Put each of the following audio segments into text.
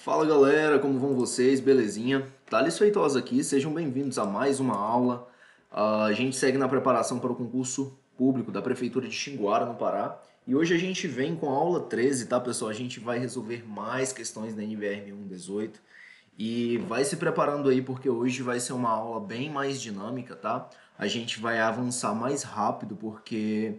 Fala galera, como vão vocês? Belezinha? Thales Feitosa aqui, sejam bem-vindos a mais uma aula. A gente segue na preparação para o concurso público da Prefeitura de Xinguara, no Pará. E hoje a gente vem com a aula 13, tá pessoal? A gente vai resolver mais questões da NBR 118 e vai se preparando aí porque hoje vai ser uma aula bem mais dinâmica, tá? A gente vai avançar mais rápido porque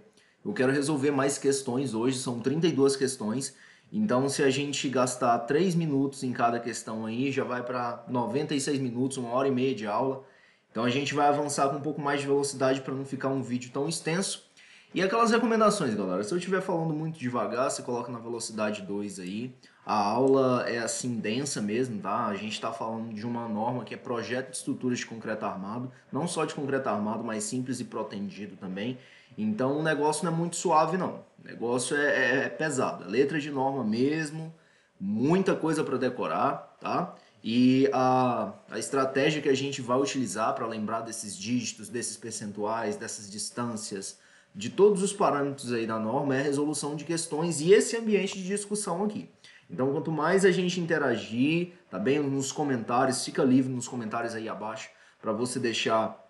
eu quero resolver mais questões hoje, são 32 questões. Então, se a gente gastar 3 minutos em cada questão aí, já vai para 96 minutos, 1h30 de aula. Então, a gente vai avançar com um pouco mais de velocidade para não ficar um vídeo tão extenso. E aquelas recomendações, galera. Se eu estiver falando muito devagar, você coloca na velocidade 2 aí. A aula é assim, densa mesmo, tá? A gente está falando de uma norma que é projeto de estruturas de concreto armado. Não só de concreto armado, mas simples e protendido também. Então o negócio não é muito suave, não. O negócio é pesado. É letra de norma mesmo, muita coisa para decorar, tá? E a estratégia que a gente vai utilizar para lembrar desses dígitos, desses percentuais, dessas distâncias, de todos os parâmetros aí da norma é a resolução de questões e esse ambiente de discussão aqui. Então, quanto mais a gente interagir, tá bem? Nos comentários, fica livre nos comentários aí abaixo para você deixar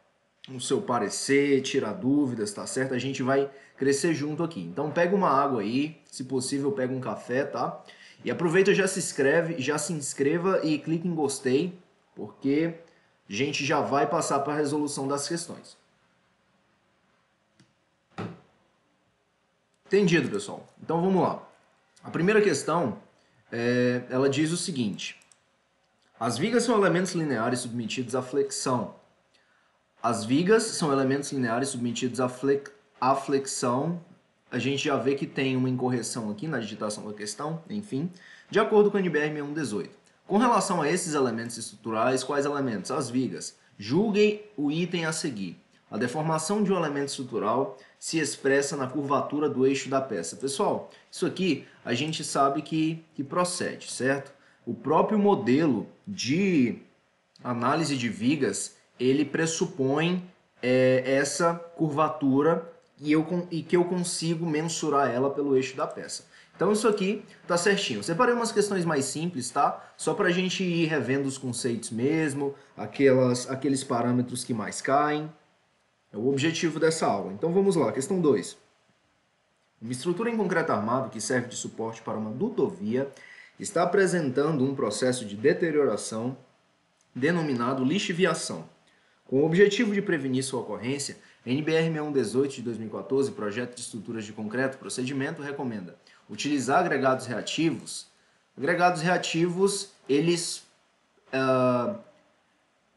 o seu parecer, tirar dúvidas, tá certo? A gente vai crescer junto aqui. Então pega uma água aí, se possível pega um café, tá? E aproveita, já se inscreva e clique em gostei, porque a gente já vai passar para a resolução das questões. Entendido, pessoal? Então vamos lá. A primeira questão, ela diz o seguinte: as vigas são elementos lineares submetidos à flexão. As vigas são elementos lineares submetidos à flexão. A gente já vê que tem uma incorreção aqui na digitação da questão, enfim, de acordo com a NBR 6118. Com relação a esses elementos estruturais, quais elementos? As vigas. Julguem o item a seguir. A deformação de um elemento estrutural se expressa na curvatura do eixo da peça. Pessoal, isso aqui a gente sabe que procede, certo? O próprio modelo de análise de vigas ele pressupõe essa curvatura e que eu consigo mensurar ela pelo eixo da peça. Então isso aqui tá certinho. Separei umas questões mais simples, tá? Só para a gente ir revendo os conceitos mesmo, aqueles parâmetros que mais caem. É o objetivo dessa aula. Então vamos lá, questão 2. Uma estrutura em concreto armado que serve de suporte para uma dutovia está apresentando um processo de deterioração denominado lixiviação. Com o objetivo de prevenir sua ocorrência, a NBR 6118 de 2014, Projeto de Estruturas de Concreto, procedimento, recomenda utilizar agregados reativos. Agregados reativos, eles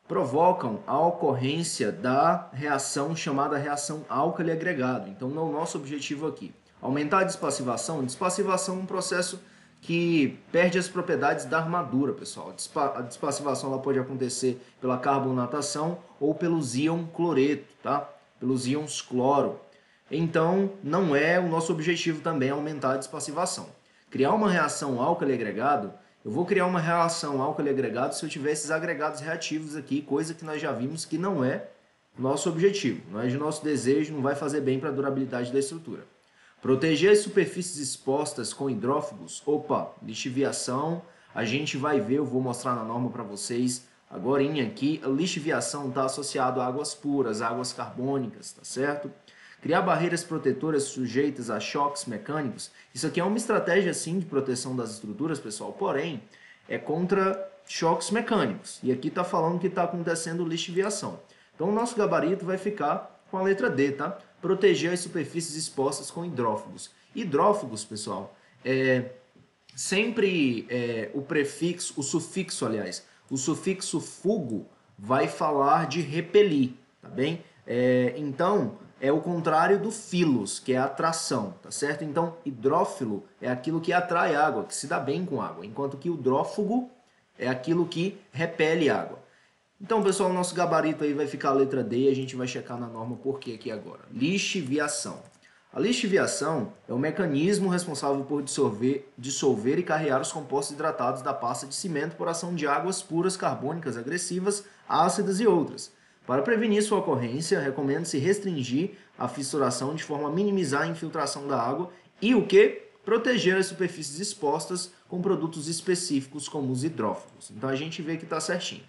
provocam a ocorrência da reação chamada reação álcali agregado. Então, não é o nosso objetivo aqui. Aumentar a despassivação. Despassivação é um processo que perde as propriedades da armadura, pessoal. A despassivação ela pode acontecer pela carbonatação ou pelos íons cloreto, tá? Pelos íons cloro. Então, não é o nosso objetivo também aumentar a despassivação. Criar uma reação álcali agregado, eu vou criar uma reação álcali agregado se eu tiver esses agregados reativos aqui, coisa que nós já vimos que não é nosso objetivo, não é de nosso desejo, não vai fazer bem para a durabilidade da estrutura. Proteger as superfícies expostas com hidrófugos. Opa, lixiviação, a gente vai ver, eu vou mostrar na norma para vocês agorinha aqui. A lixiviação está associado a águas puras, águas carbônicas, tá certo? Criar barreiras protetoras sujeitas a choques mecânicos. Isso aqui é uma estratégia, sim, de proteção das estruturas, pessoal, porém, é contra choques mecânicos. E aqui está falando que está acontecendo lixiviação. Então, o nosso gabarito vai ficar com a letra D, tá? Proteger as superfícies expostas com hidrófugos. Hidrófugos, pessoal, sempre o prefixo, o sufixo fugo vai falar de repelir, tá bem? Então, é o contrário do filos, que é a atração, tá certo? Então, hidrófilo é aquilo que atrai água, que se dá bem com água, enquanto que o hidrófugo é aquilo que repele água. Então, pessoal, o nosso gabarito aí vai ficar a letra D e a gente vai checar na norma por que aqui agora. Lixiviação. A lixiviação é o mecanismo responsável por dissolver e carrear os compostos hidratados da pasta de cimento por ação de águas puras, carbônicas, agressivas, ácidas e outras. Para prevenir sua ocorrência, recomenda-se restringir a fissuração de forma a minimizar a infiltração da água e o que? proteger as superfícies expostas com produtos específicos como os hidrófobos. Então a gente vê que está certinho.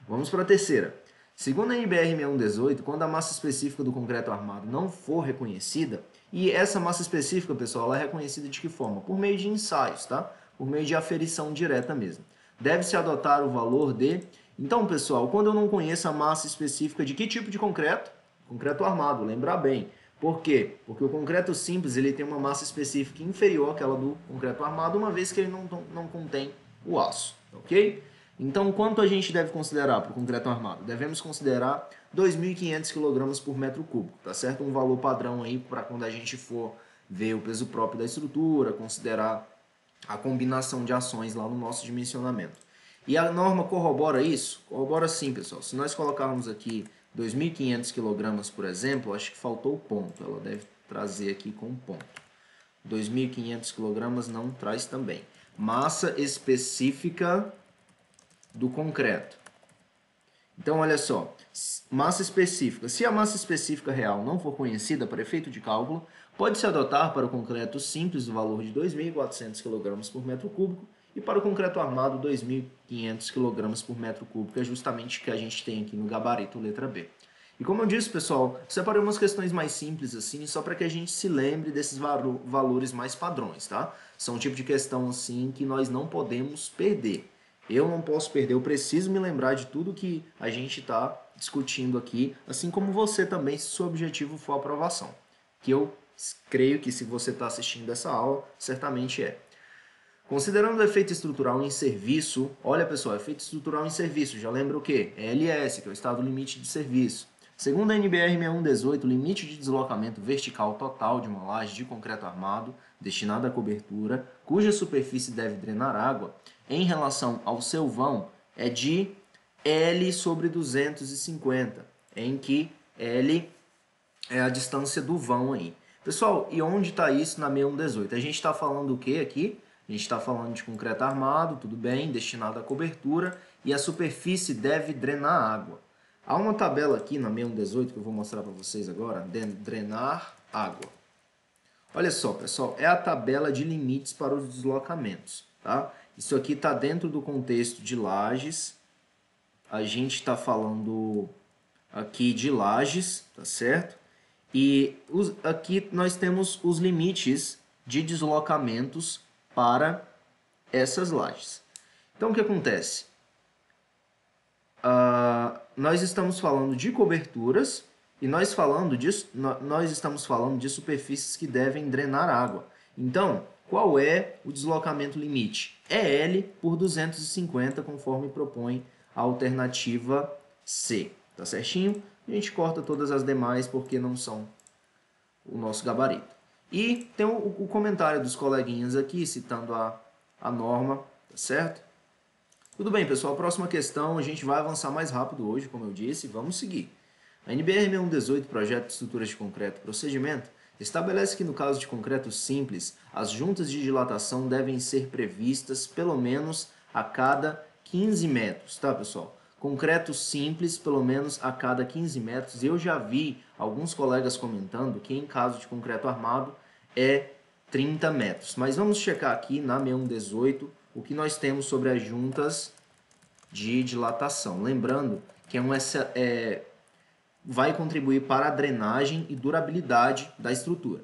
Vamos para a terceira. Segundo a NBR 6118, quando a massa específica do concreto armado não for reconhecida, e essa massa específica, pessoal, ela é reconhecida de que forma? Por meio de ensaios, tá? Por meio de aferição direta mesmo. Deve-se adotar o valor de... Então, pessoal, quando eu não conheço a massa específica de que tipo de concreto? Concreto armado, lembrar bem. Por quê? Porque o concreto simples ele tem uma massa específica inferior àquela do concreto armado, uma vez que ele não contém o aço, ok? Então, quanto a gente deve considerar para o concreto armado? Devemos considerar 2.500 kg por metro cúbico, tá certo? Um valor padrão aí para quando a gente for ver o peso próprio da estrutura, considerar a combinação de ações lá no nosso dimensionamento. E a norma corrobora isso? Corrobora sim, pessoal. Se nós colocarmos aqui 2.500 kg, por exemplo, acho que faltou o ponto. Ela deve trazer aqui com ponto. 2.500 kg não traz também. Massa específica do concreto. Então, olha só, massa específica. Se a massa específica real não for conhecida para efeito de cálculo, pode-se adotar para o concreto simples o valor de 2.400 kg por metro cúbico e para o concreto armado 2.500 kg por metro cúbico, que é justamente o que a gente tem aqui no gabarito letra B. E como eu disse, pessoal, separei umas questões mais simples assim, só para que a gente se lembre desses valores mais padrões, tá? São um tipo de questão assim que nós não podemos perder. Eu não posso perder, eu preciso me lembrar de tudo que a gente está discutindo aqui, assim como você também, se o seu objetivo for a aprovação. Que eu creio que se você está assistindo essa aula, certamente é. Considerando o efeito estrutural em serviço, olha pessoal, efeito estrutural em serviço, já lembra o quê? LS, que é o estado limite de serviço. Segundo a NBR 6118, o limite de deslocamento vertical total de uma laje de concreto armado destinada à cobertura, cuja superfície deve drenar água, em relação ao seu vão, é de L sobre 250, em que L é a distância do vão aí. Pessoal, e onde está isso na 6118? A gente está falando o que aqui? A gente está falando de concreto armado, tudo bem, destinado à cobertura, e a superfície deve drenar água. Há uma tabela aqui na 6118 que eu vou mostrar para vocês agora, drenar água. Olha só, pessoal, é a tabela de limites para os deslocamentos, tá? Isso aqui está dentro do contexto de lajes. A gente está falando aqui de lajes, tá certo? E aqui nós temos os limites de deslocamentos para essas lajes. Então, o que acontece? Nós estamos falando de coberturas e nós estamos falando de superfícies que devem drenar água. Então, qual é o deslocamento limite? É L por 250, conforme propõe a alternativa C. Tá certinho? A gente corta todas as demais porque não são o nosso gabarito. E tem o comentário dos coleguinhas aqui, citando a norma, tá certo? Tudo bem, pessoal, próxima questão, a gente vai avançar mais rápido hoje, como eu disse, vamos seguir. A NBR 6118, Projeto de Estruturas de Concreto e Procedimento, estabelece que no caso de concreto simples, as juntas de dilatação devem ser previstas pelo menos a cada 15 metros, tá, pessoal? Concreto simples, pelo menos a cada 15 metros. Eu já vi alguns colegas comentando que em caso de concreto armado é 30 metros. Mas vamos checar aqui na 6118 o que nós temos sobre as juntas de dilatação. Lembrando que vai contribuir para a drenagem e durabilidade da estrutura.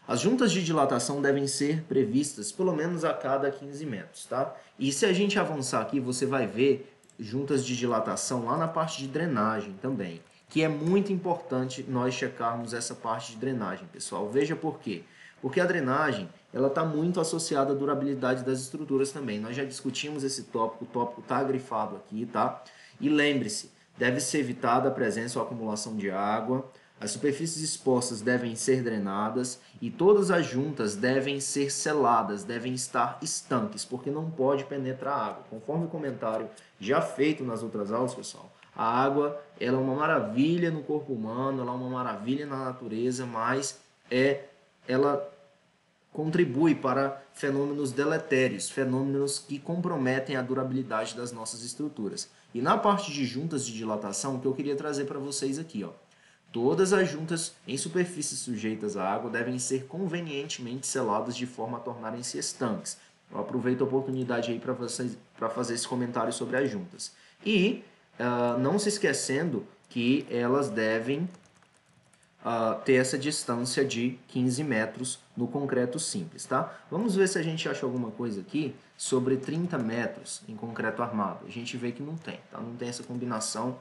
As juntas de dilatação devem ser previstas pelo menos a cada 15 metros, tá? E se a gente avançar aqui, você vai ver juntas de dilatação lá na parte de drenagem também, que é muito importante nós checarmos essa parte de drenagem, pessoal. Veja por quê. Porque a drenagem ela está muito associada à durabilidade das estruturas também. Nós já discutimos esse tópico, o tópico está grifado aqui, tá? E lembre-se, deve ser evitada a presença ou acumulação de água, as superfícies expostas devem ser drenadas e todas as juntas devem ser seladas, devem estar estanques, porque não pode penetrar água. Conforme o comentário já feito nas outras aulas, pessoal, a água ela é uma maravilha no corpo humano, ela é uma maravilha na natureza, mas ela contribui para fenômenos deletérios, fenômenos que comprometem a durabilidade das nossas estruturas. E na parte de juntas de dilatação, o que eu queria trazer para vocês aqui, ó. Todas as juntas em superfícies sujeitas à água devem ser convenientemente seladas de forma a tornarem-se estanques. Eu aproveito a oportunidade aí para fazer esse comentário sobre as juntas. E não se esquecendo que elas devem ter essa distância de 15 metros no concreto simples, tá? Vamos ver se a gente acha alguma coisa aqui sobre 30 metros em concreto armado. A gente vê que não tem, tá? Não tem essa combinação,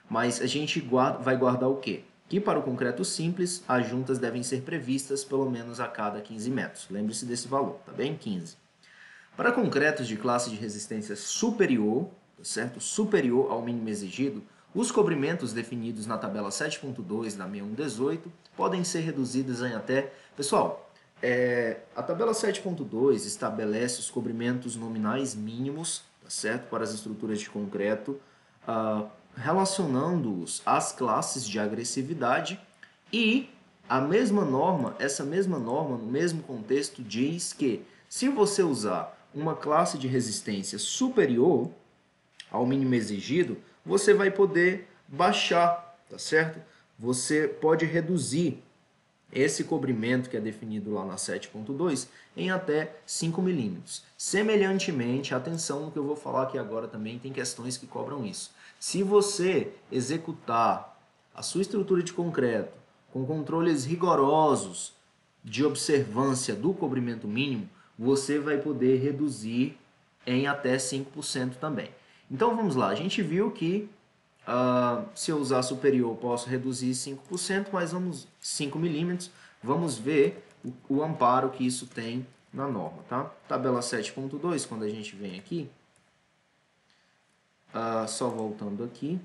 mas a gente vai guardar o quê? Que para o concreto simples, as juntas devem ser previstas pelo menos a cada 15 metros. Lembre-se desse valor, tá bem? 15. Para concretos de classe de resistência superior, tá certo? Superior ao mínimo exigido, os cobrimentos definidos na tabela 7.2 da 6118 podem ser reduzidos em até... Pessoal, a tabela 7.2 estabelece os cobrimentos nominais mínimos, tá certo? Para as estruturas de concreto, relacionando-os às classes de agressividade e essa mesma norma, no mesmo contexto, diz que se você usar uma classe de resistência superior ao mínimo exigido, você vai poder baixar, tá certo? Você pode reduzir esse cobrimento que é definido lá na 7.2 em até 5 milímetros. Semelhantemente, atenção no que eu vou falar aqui agora também, tem questões que cobram isso. Se você executar a sua estrutura de concreto com controles rigorosos de observância do cobrimento mínimo, você vai poder reduzir em até 5% também. Então vamos lá, a gente viu que se eu usar superior eu posso reduzir 5%, mas 5 milímetros, vamos ver o amparo que isso tem na norma, tá? Tabela 7.2, quando a gente vem aqui, só voltando aqui,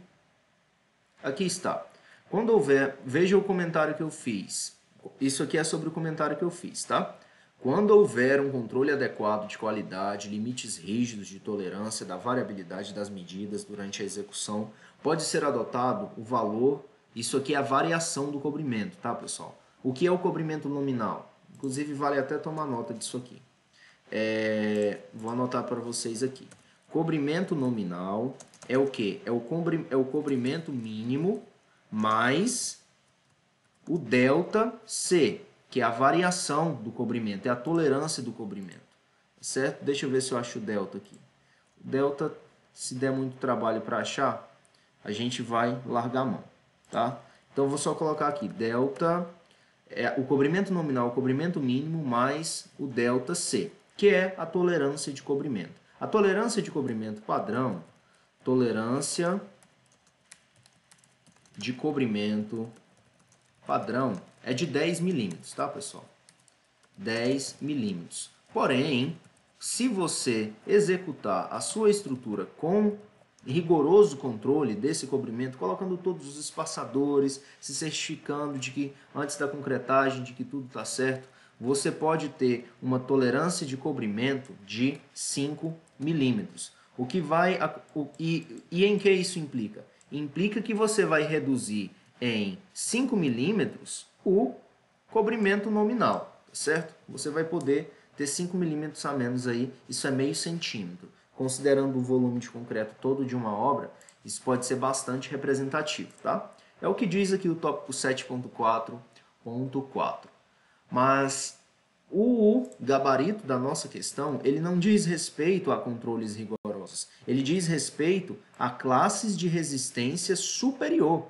aqui está. Quando houver, veja o comentário que eu fiz, isso aqui é sobre o comentário que eu fiz, tá? Quando houver um controle adequado de qualidade, limites rígidos de tolerância da variabilidade das medidas durante a execução, pode ser adotado o valor, isso aqui é a variação do cobrimento, tá, pessoal? O que é o cobrimento nominal? Inclusive, vale até tomar nota disso aqui. Vou anotar para vocês aqui. Cobrimento nominal é o quê? É o cobrimento mínimo mais o delta C, que é a variação do cobrimento, é a tolerância do cobrimento, certo? Deixa eu ver se eu acho o delta aqui. O delta, se der muito trabalho para achar, a gente vai largar a mão, tá? Então, eu vou só colocar aqui, delta, o cobrimento nominal, o cobrimento mínimo, mais o delta C, que é a tolerância de cobrimento. A tolerância de cobrimento padrão, tolerância de cobrimento padrão é de 10 milímetros, tá, pessoal? 10 milímetros. Porém, se você executar a sua estrutura com rigoroso controle desse cobrimento, colocando todos os espaçadores, se certificando de que antes da concretagem, de que tudo está certo, você pode ter uma tolerância de cobrimento de 5 milímetros. O que vai e em que isso implica? Implica que você vai reduzir em 5 milímetros o cobrimento nominal, certo? Você vai poder ter 5 milímetros a menos aí, isso é meio centímetro. Considerando o volume de concreto todo de uma obra, isso pode ser bastante representativo, tá? É o que diz aqui o tópico 7.4.4. Mas o gabarito da nossa questão, ele não diz respeito a controles rigorosos, ele diz respeito a classes de resistência superior,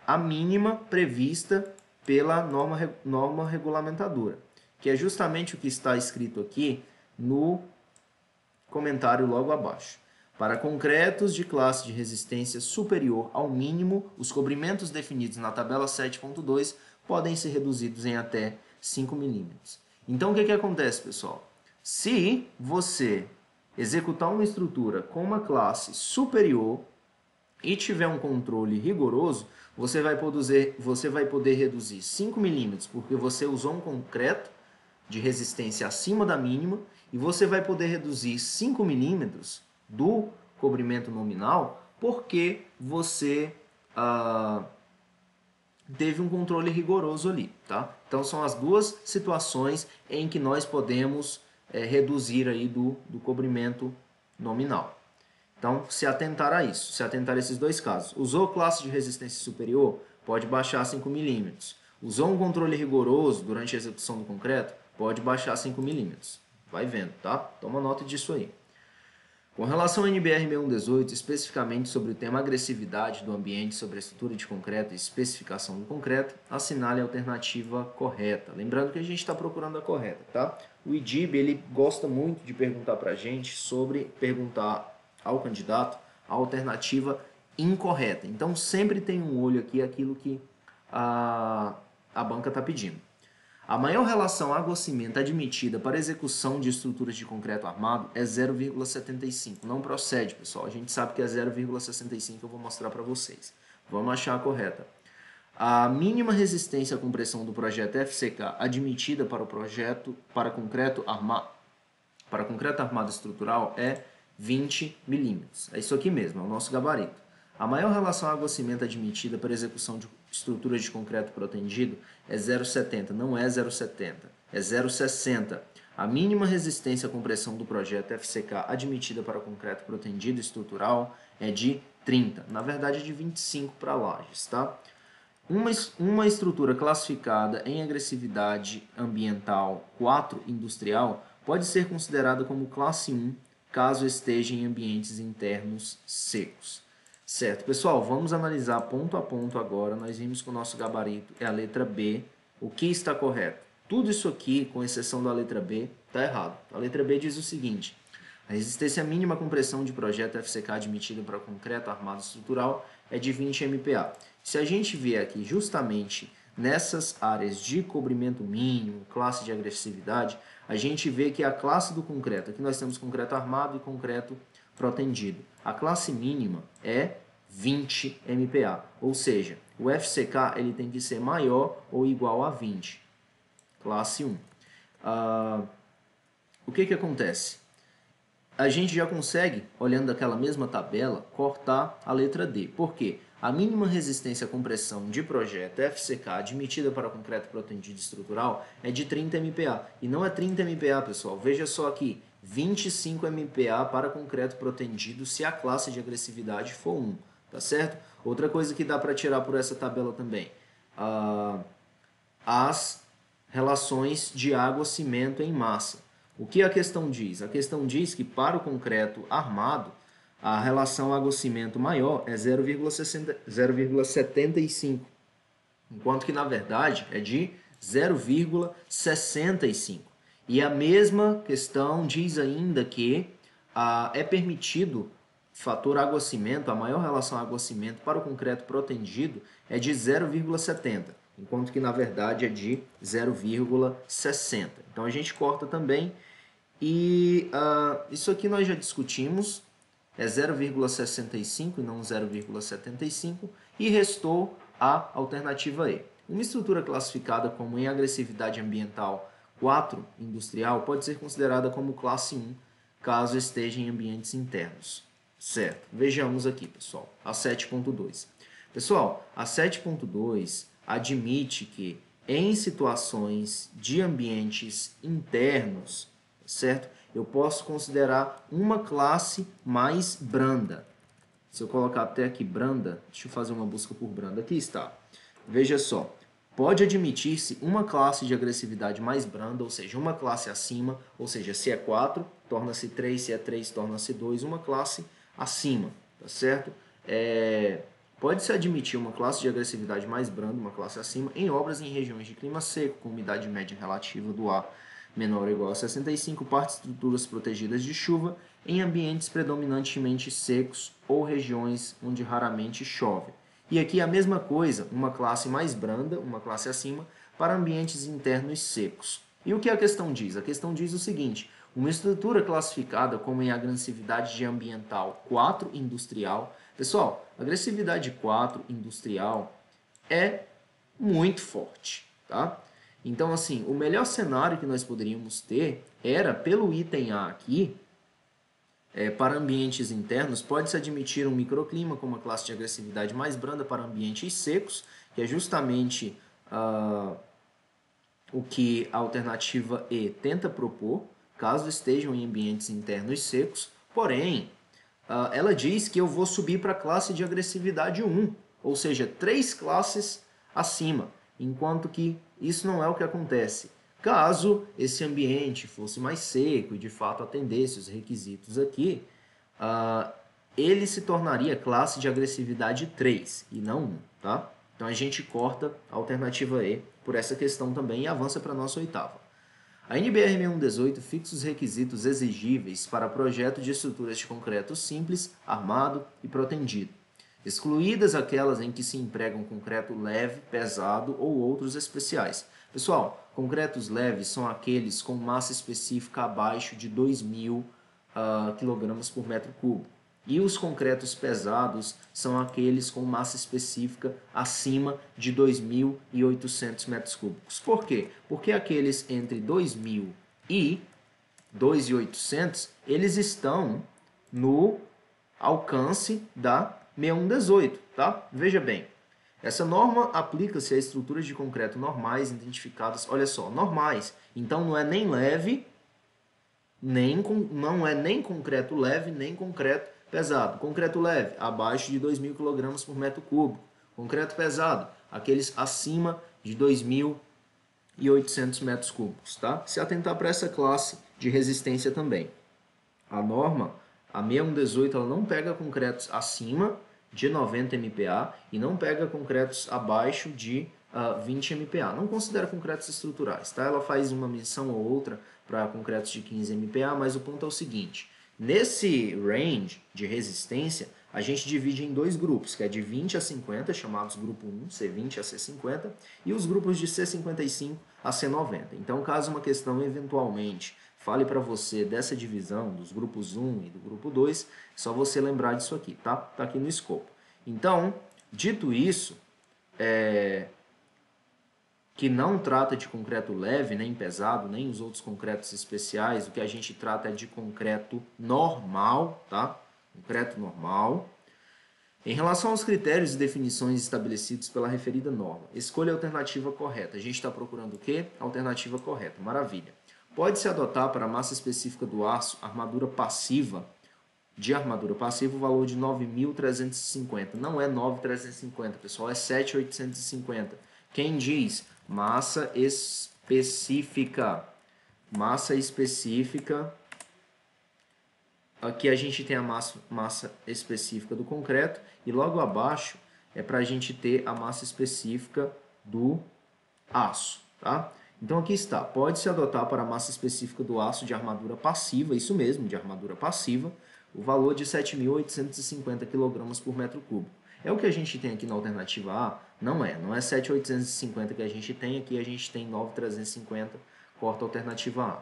a mínima prevista pela norma regulamentadora, que é justamente o que está escrito aqui no comentário logo abaixo. Para concretos de classe de resistência superior ao mínimo, os cobrimentos definidos na tabela 7.2 podem ser reduzidos em até 5 milímetros. Então, o que acontece, pessoal? Se você executar uma estrutura com uma classe superior e tiver um controle rigoroso, você vai poder reduzir 5 milímetros, porque você usou um concreto de resistência acima da mínima, e você vai poder reduzir 5 milímetros do cobrimento nominal, porque você teve um controle rigoroso ali, tá? Então, são as duas situações em que nós podemos reduzir aí do cobrimento nominal. Então, se atentar a isso, se atentar a esses dois casos. Usou classe de resistência superior, pode baixar 5 milímetros. Usou um controle rigoroso durante a execução do concreto, pode baixar 5 milímetros. Vai vendo, tá? Toma nota disso aí. Com relação ao NBR 6118, especificamente sobre o tema agressividade do ambiente sobre a estrutura de concreto e especificação do concreto, assinale a alternativa correta. Lembrando que a gente está procurando a correta, tá? O IDIB, ele gosta muito de perguntar para a gente perguntar ao candidato a alternativa incorreta. Então, sempre tem um olho aqui aquilo que a banca está pedindo. A maior relação água-cimento admitida para execução de estruturas de concreto armado é 0,75. Não procede, pessoal. A gente sabe que é 0,65, eu vou mostrar para vocês. Vamos achar a correta. A mínima resistência à compressão do projeto FCK admitida para o projeto para concreto armado estrutural é 20 milímetros. É isso aqui mesmo, é o nosso gabarito. A maior relação água-cimento admitida para execução de estruturas de concreto protendido é 0,70, não é 0,70, é 0,60. A mínima resistência à compressão do projeto FCK admitida para concreto protendido estrutural é de 30, na verdade é de 25 para lajes, tá? Uma estrutura classificada em agressividade ambiental 4 industrial pode ser considerada como classe 1 caso esteja em ambientes internos secos. Certo, pessoal, vamos analisar ponto a ponto agora. Nós vimos que o nosso gabarito é a letra B. O que está correto? Tudo isso aqui, com exceção da letra B, está errado. A letra B diz o seguinte: a resistência mínima à compressão de projeto FCK admitida para concreto armado estrutural é de 20 MPa. Se a gente vier aqui justamente nessas áreas de cobrimento mínimo, classe de agressividade, a gente vê que a classe do concreto, aqui nós temos concreto armado e concreto protendido. A classe mínima é 20 MPa, ou seja, o FCK ele tem que ser maior ou igual a 20. Classe 1. O que acontece? A gente já consegue, olhando aquela mesma tabela, cortar a letra D. Por quê? A mínima resistência à compressão de projeto FCK admitida para concreto protendido estrutural é de 30 MPa. E não é 30 MPa, pessoal. Veja só aqui. 25 MPa para concreto protendido se a classe de agressividade for 1, tá certo? Outra coisa que dá para tirar por essa tabela também, as relações de água-cimento em massa. O que a questão diz? A questão diz que para o concreto armado, a relação água-cimento maior é 0,75, enquanto que na verdade é de 0,65. E a mesma questão diz ainda que é permitido fator água-cimento, a maior relação água-cimento para o concreto protendido é de 0,70, enquanto que na verdade é de 0,60. Então a gente corta também e isso aqui nós já discutimos, é 0,65 e não 0,75 e restou a alternativa E. Uma estrutura classificada como em agressividade ambiental 4 industrial pode ser considerada como classe 1, caso esteja em ambientes internos. Certo, vejamos aqui, pessoal, a 7.2. Pessoal, a 7.2 admite que em situações de ambientes internos, certo, eu posso considerar uma classe mais branda. Se eu colocar até aqui branda, deixa eu fazer uma busca por branda, aqui está. Veja só. Pode admitir-se uma classe de agressividade mais branda, ou seja, uma classe acima, ou seja, se é 4, torna-se 3, se é 3, torna-se 2, uma classe acima, tá certo? Pode-se admitir uma classe de agressividade mais branda, uma classe acima, em obras em regiões de clima seco, com umidade média relativa do ar menor ou igual a 65, partes estruturas protegidas de chuva, em ambientes predominantemente secos ou regiões onde raramente chove. E aqui a mesma coisa, uma classe mais branda, uma classe acima, para ambientes internos secos. E o que a questão diz? A questão diz o seguinte: uma estrutura classificada como em agressividade ambiental 4 industrial. Pessoal, agressividade 4 industrial é muito forte, tá? Então, assim, o melhor cenário que nós poderíamos ter era, pelo item A aqui, para ambientes internos, pode-se admitir um microclima com uma classe de agressividade mais branda para ambientes secos, que é justamente o que a alternativa E tenta propor, caso estejam em ambientes internos secos. Porém, ela diz que eu vou subir para a classe de agressividade 1. ou seja, 3 classes acima, enquanto que isso não é o que acontece. Caso esse ambiente fosse mais seco e de fato atendesse os requisitos aqui, ele se tornaria classe de agressividade 3 e não 1, tá? Então a gente corta a alternativa E por essa questão também e avança para a nossa oitava. A NBR 6118 fixa os requisitos exigíveis para projeto de estruturas de concreto simples, armado e protendido, excluídas aquelas em que se empregam concreto leve, pesado ou outros especiais. Pessoal, concretos leves são aqueles com massa específica abaixo de 2.000 kg por metro cúbico. E os concretos pesados são aqueles com massa específica acima de 2.800 metros cúbicos. Por quê? Porque aqueles entre 2.000 e 2.800, eles estão no alcance da 6118, tá? Veja bem, essa norma aplica-se a estruturas de concreto normais identificadas, olha só, normais. Então não é nem leve, não é nem concreto leve, nem concreto pesado. Concreto leve, abaixo de 2.000 kg por metro cúbico. Concreto pesado, aqueles acima de 2.800 metros cúbicos, tá? Se atentar para essa classe de resistência também. A norma, a 6118, ela não pega concretos acima de 90 MPa e não pega concretos abaixo de 20 MPa. Não considera concretos estruturais, tá? Ela faz uma menção ou outra para concretos de 15 MPa, mas o ponto é o seguinte: nesse range de resistência, a gente divide em dois grupos, que é de 20 a 50, chamados grupo 1, C20 a C50, e os grupos de C55 a C90. Então, caso uma questão eventualmente fale para você dessa divisão dos grupos 1 e do grupo 2, é só você lembrar disso aqui, tá? Tá aqui no escopo. Então, dito isso, que não trata de concreto leve, nem pesado, nem os outros concretos especiais, o que a gente trata é de concreto normal, tá? Concreto normal. Em relação aos critérios e definições estabelecidos pela referida norma, escolha a alternativa correta. A gente está procurando o quê? Alternativa correta, maravilha. Pode-se adotar para a massa específica do aço, armadura passiva, o valor de 9.350. Não é 9.350, pessoal, é 7.850. Quem diz? Massa específica. Massa específica. Aqui a gente tem a massa específica do concreto e logo abaixo é para a gente ter a massa específica do aço, tá? Então aqui está, pode-se adotar para a massa específica do aço de armadura passiva, isso mesmo, de armadura passiva, o valor de 7.850 kg por metro cúbico. É o que a gente tem aqui na alternativa A? Não é 7.850 que a gente tem, aqui a gente tem 9.350, corta a alternativa A.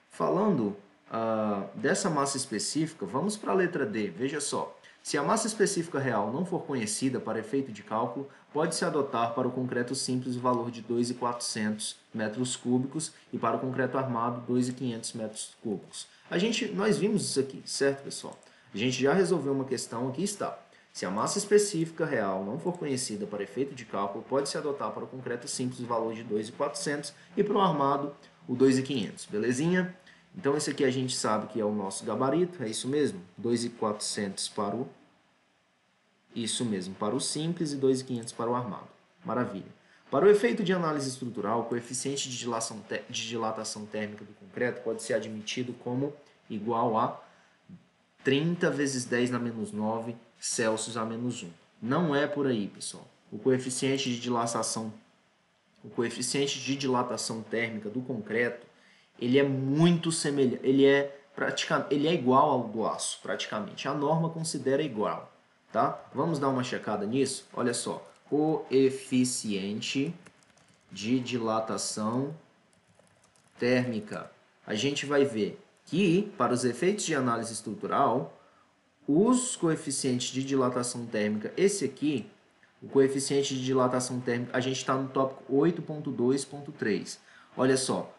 Falando dessa massa específica, vamos para a letra D, veja só. Se a massa específica real não for conhecida para efeito de cálculo, pode-se adotar para o concreto simples o valor de 2.400 metros cúbicos e para o concreto armado 2.500 metros cúbicos. Nós vimos isso aqui, certo, pessoal? A gente já resolveu uma questão, aqui está. Se a massa específica real não for conhecida para efeito de cálculo, pode-se adotar para o concreto simples o valor de 2.400 e para o armado o 2.500, belezinha? Então, esse aqui a gente sabe que é o nosso gabarito, é isso mesmo? 2.400 para o... Isso mesmo, para o simples e 2.500 para o armado. Maravilha. Para o efeito de análise estrutural, o coeficiente de dilatação térmica do concreto pode ser admitido como igual a 30 vezes 10 na menos 9 Celsius a menos 1. Não é por aí, pessoal. O coeficiente de dilatação térmica do concreto, ele é muito semelhante, ele é igual ao do aço, praticamente. A norma considera igual, tá? Vamos dar uma checada nisso? Olha só, coeficiente de dilatação térmica. A gente vai ver que, para os efeitos de análise estrutural, os coeficientes de dilatação térmica, esse aqui, o coeficiente de dilatação térmica, a gente está no tópico 8.2.3. Olha só,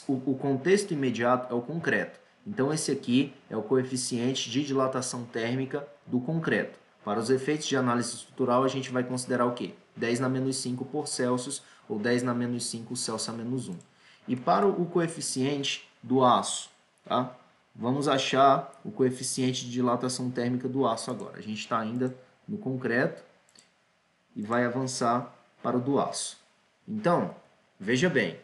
o contexto imediato é o concreto. Então, esse aqui é o coeficiente de dilatação térmica do concreto. Para os efeitos de análise estrutural, a gente vai considerar o quê? 10 na menos 5 por Celsius, ou 10 na menos 5 Celsius a menos 1. E para o coeficiente do aço, tá? Vamos achar o coeficiente de dilatação térmica do aço agora. A gente está ainda no concreto. e vai avançar para o do aço. Então, veja bem,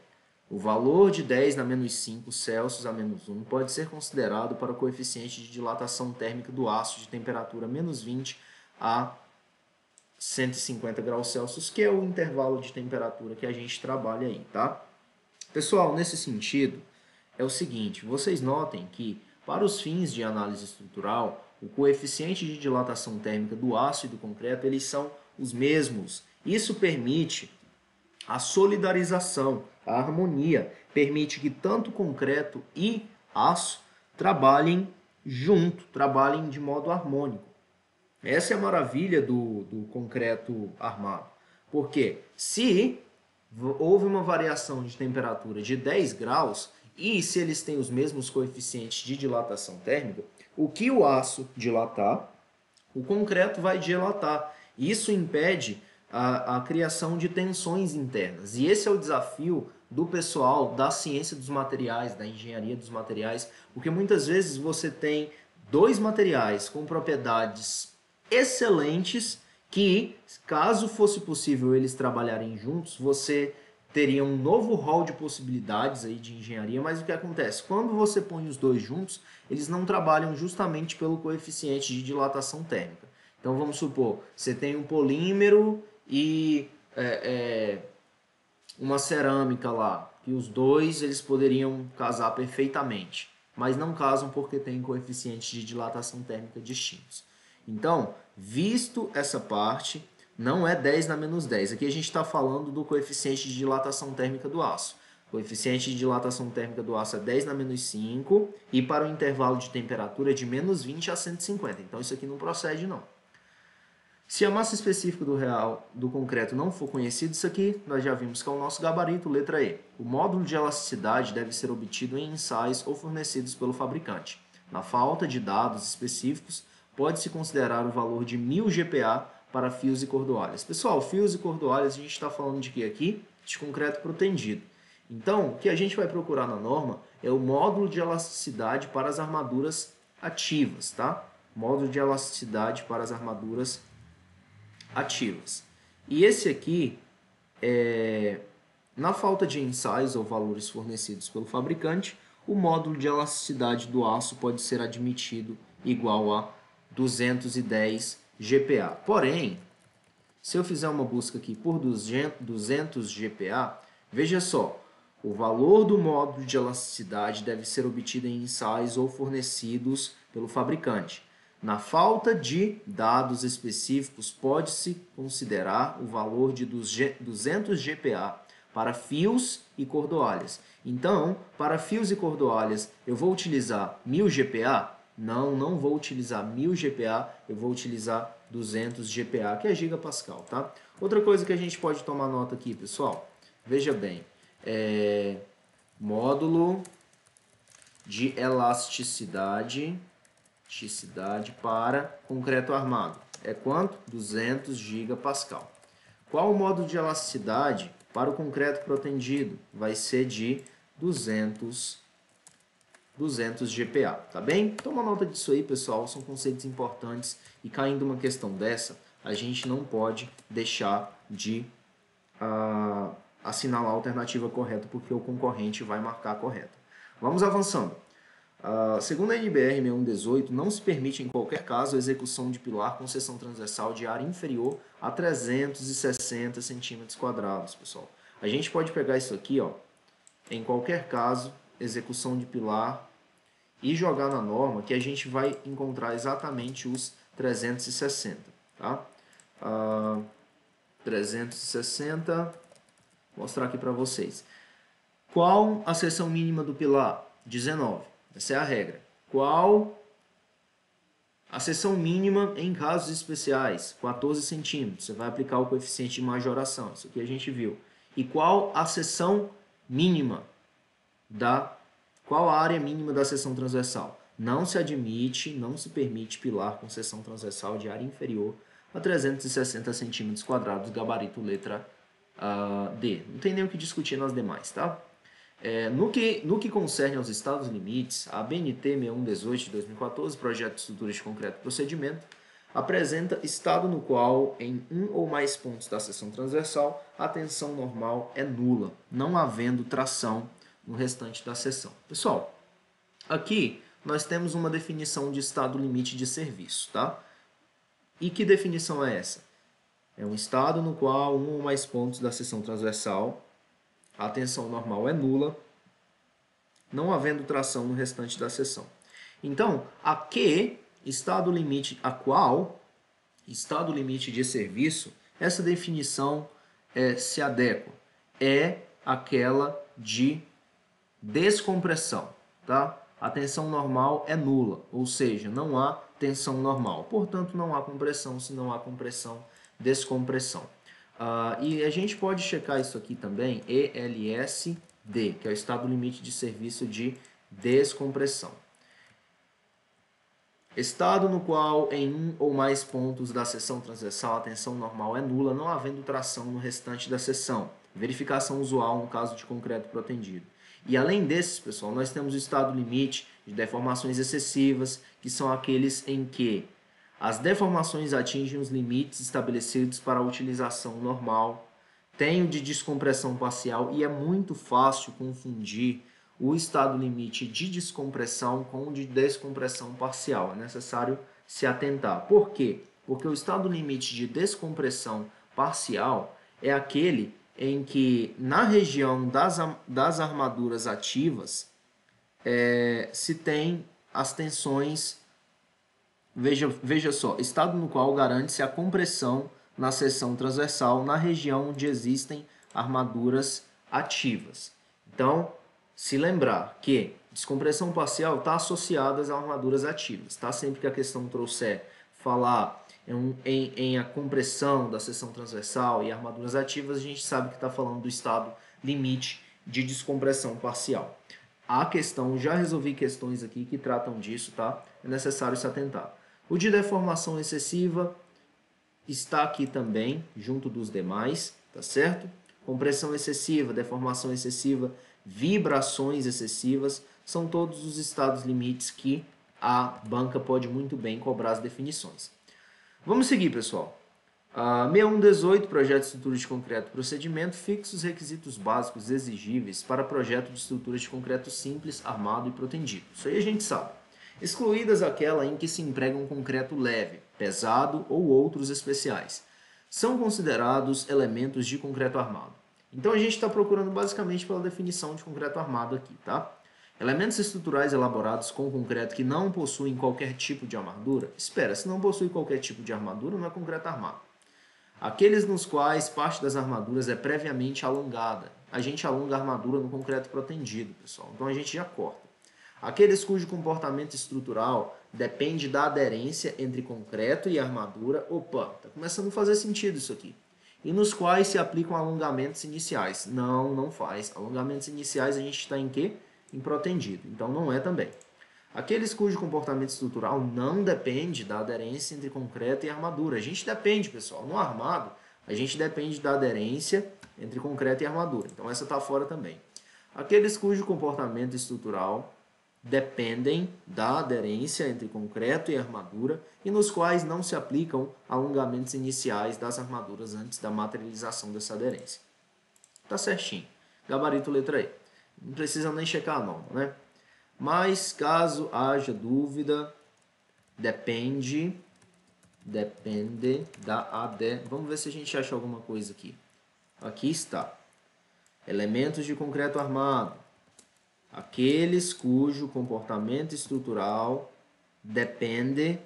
o valor de 10 na menos 5 Celsius a menos 1 pode ser considerado para o coeficiente de dilatação térmica do aço de temperatura menos 20 a 150 graus Celsius, que é o intervalo de temperatura que a gente trabalha aí, tá? Pessoal, nesse sentido, é o seguinte, vocês notem que, para os fins de análise estrutural, o coeficiente de dilatação térmica do aço e do concreto, eles são os mesmos. Isso permite a solidarização, a harmonia, permite que tanto concreto e aço trabalhem junto, trabalhem de modo harmônico. Essa é a maravilha do concreto armado. Porque se houve uma variação de temperatura de 10 graus e se eles têm os mesmos coeficientes de dilatação térmica, o que o aço dilatar, o concreto vai dilatar. Isso impede a criação de tensões internas. E esse é o desafio do pessoal da ciência dos materiais, da engenharia dos materiais, porque muitas vezes você tem dois materiais com propriedades excelentes que, caso fosse possível eles trabalharem juntos, você teria um novo rol de possibilidades aí de engenharia, mas o que acontece? Quando você põe os dois juntos, eles não trabalham justamente pelo coeficiente de dilatação térmica. Então vamos supor, você tem um polímero e uma cerâmica lá, que os dois eles poderiam casar perfeitamente, mas não casam porque têm coeficientes de dilatação térmica distintos. Então, visto essa parte, não é 10 na menos 10. Aqui a gente está falando do coeficiente de dilatação térmica do aço. O coeficiente de dilatação térmica do aço é 10 na menos 5 e para o intervalo de temperatura é de menos 20 a 150. Então isso aqui não procede não. Se a massa específica do concreto não for conhecida, isso aqui nós já vimos que é o nosso gabarito, letra E. O módulo de elasticidade deve ser obtido em ensaios ou fornecidos pelo fabricante. Na falta de dados específicos, pode-se considerar o valor de 1000 GPa para fios e cordoalhas. Pessoal, fios e cordoalhas a gente está falando de que aqui? De concreto protendido. Então, o que a gente vai procurar na norma é o módulo de elasticidade para as armaduras ativas, tá? Módulo de elasticidade para as armaduras ativas. E esse aqui, na falta de ensaios ou valores fornecidos pelo fabricante, o módulo de elasticidade do aço pode ser admitido igual a 210 GPa. Porém, se eu fizer uma busca aqui por 200 GPa, veja só, o valor do módulo de elasticidade deve ser obtido em ensaios ou fornecidos pelo fabricante. Na falta de dados específicos, pode-se considerar o valor de 200 GPa para fios e cordoalhas. Então, para fios e cordoalhas, eu vou utilizar 1000 GPa? Não vou utilizar 1000 GPa, eu vou utilizar 200 GPa, que é gigapascal, tá? Outra coisa que a gente pode tomar nota aqui, pessoal, veja bem, módulo de elasticidade para concreto armado. É quanto? 200 gigapascal. Qual o módulo de elasticidade para o concreto protendido? Vai ser de 200 GPa, tá bem? Toma nota disso aí, pessoal, são conceitos importantes e caindo uma questão dessa, a gente não pode deixar de assinalar a alternativa correta porque o concorrente vai marcar a correta. Vamos avançando. Segundo a NBR 6118, não se permite em qualquer caso a execução de pilar com seção transversal de área inferior a 360 centímetros quadrados, pessoal. A gente pode pegar isso aqui, ó, em qualquer caso, execução de pilar e jogar na norma que a gente vai encontrar exatamente os 360, tá? 360, vou mostrar aqui para vocês. Qual a seção mínima do pilar? 19. Essa é a regra. Qual a seção mínima em casos especiais? 14 centímetros. Você vai aplicar o coeficiente de majoração. Isso aqui a gente viu. E qual a seção mínima qual a área mínima da seção transversal? Não se admite, não se permite pilar com seção transversal de área inferior a 360 centímetros quadrados, gabarito letra D. Não tem nem o que discutir nas demais, tá? No que concerne aos estados limites, a ABNT 6118 de 2014, Projeto de Estruturas de Concreto e Procedimento, apresenta estado no qual, em um ou mais pontos da seção transversal, a tensão normal é nula, não havendo tração no restante da seção. Pessoal, aqui nós temos uma definição de estado limite de serviço, tá? E que definição é essa? É um estado no qual um ou mais pontos da seção transversal, a tensão normal é nula, não havendo tração no restante da seção. Então, a que estado limite a qual estado limite de serviço, essa definição se adequa. É aquela de descompressão, tá? A tensão normal é nula, ou seja, não há tensão normal. Portanto, não há compressão. Se não há compressão, descompressão. E a gente pode checar isso aqui também, ELSD, que é o estado limite de serviço de descompressão. Estado no qual, em um ou mais pontos da seção transversal, a tensão normal é nula, não havendo tração no restante da seção. Verificação usual no caso de concreto protendido. E além desses, pessoal, nós temos o estado limite de deformações excessivas, que são aqueles em que as deformações atingem os limites estabelecidos para a utilização normal. Tem o de descompressão parcial e é muito fácil confundir o estado limite de descompressão com o de descompressão parcial. É necessário se atentar. Por quê? Porque o estado limite de descompressão parcial é aquele em que, na região das armaduras ativas, se tem as tensões. Veja só, estado no qual garante-se a compressão na seção transversal na região onde existem armaduras ativas. Então, se lembrar que descompressão parcial está associada às armaduras ativas, tá? Sempre que a questão trouxer falar em a compressão da seção transversal e armaduras ativas, a gente sabe que está falando do estado limite de descompressão parcial. A questão, já resolvi questões aqui que tratam disso, tá? É necessário se atentar. O de deformação excessiva está aqui também, junto dos demais, tá certo? Compressão excessiva, deformação excessiva, vibrações excessivas, são todos os estados limites que a banca pode muito bem cobrar as definições. Vamos seguir, pessoal. 6118, projeto de estrutura de concreto procedimento, fixa os requisitos básicos exigíveis para projeto de estruturas de concreto simples, armado e protendido. Isso aí a gente sabe. Excluídas aquela em que se emprega um concreto leve, pesado ou outros especiais. São considerados elementos de concreto armado. Então a gente está procurando basicamente pela definição de concreto armado aqui, tá? Elementos estruturais elaborados com concreto que não possuem qualquer tipo de armadura. Espera, se não possui qualquer tipo de armadura, não é concreto armado. Aqueles nos quais parte das armaduras é previamente alongada. A gente alonga a armadura no concreto protendido, pessoal. Então a gente já corta. Aqueles cujo comportamento estrutural depende da aderência entre concreto e armadura. Opa, está começando a fazer sentido isso aqui. E nos quais se aplicam alongamentos iniciais. Não, não faz. Alongamentos iniciais a gente está em quê? Em protendido. Então não é também. Aqueles cujo comportamento estrutural não depende da aderência entre concreto e armadura. A gente depende, pessoal. No armado, a gente depende da aderência entre concreto e armadura. Então essa está fora também. Aqueles cujo comportamento estrutural dependem da aderência entre concreto e armadura e nos quais não se aplicam alongamentos iniciais das armaduras antes da materialização dessa aderência. Tá certinho. Gabarito letra E. Não precisa nem checar a norma, né? Mas caso haja dúvida, depende da AD. Vamos ver se a gente acha alguma coisa aqui. Aqui está. Elementos de concreto armado. Aqueles cujo comportamento estrutural depende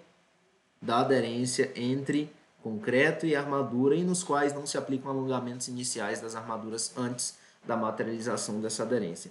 da aderência entre concreto e armadura e nos quais não se aplicam alongamentos iniciais das armaduras antes da materialização dessa aderência.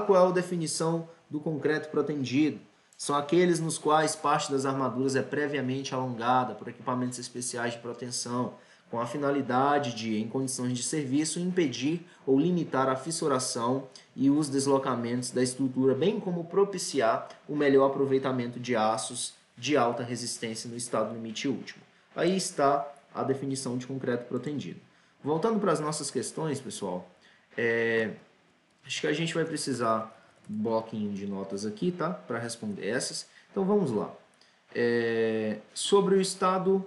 Qual é a definição do concreto protendido? São aqueles nos quais parte das armaduras é previamente alongada por equipamentos especiais de proteção, com a finalidade de, em condições de serviço, impedir ou limitar a fissuração e os deslocamentos da estrutura, bem como propiciar o melhor aproveitamento de aços de alta resistência no estado limite último. Aí está a definição de concreto protendido. Voltando para as nossas questões, pessoal, acho que a gente vai precisar um bloquinho de notas aqui, tá? Para responder essas. Então vamos lá. Sobre o estado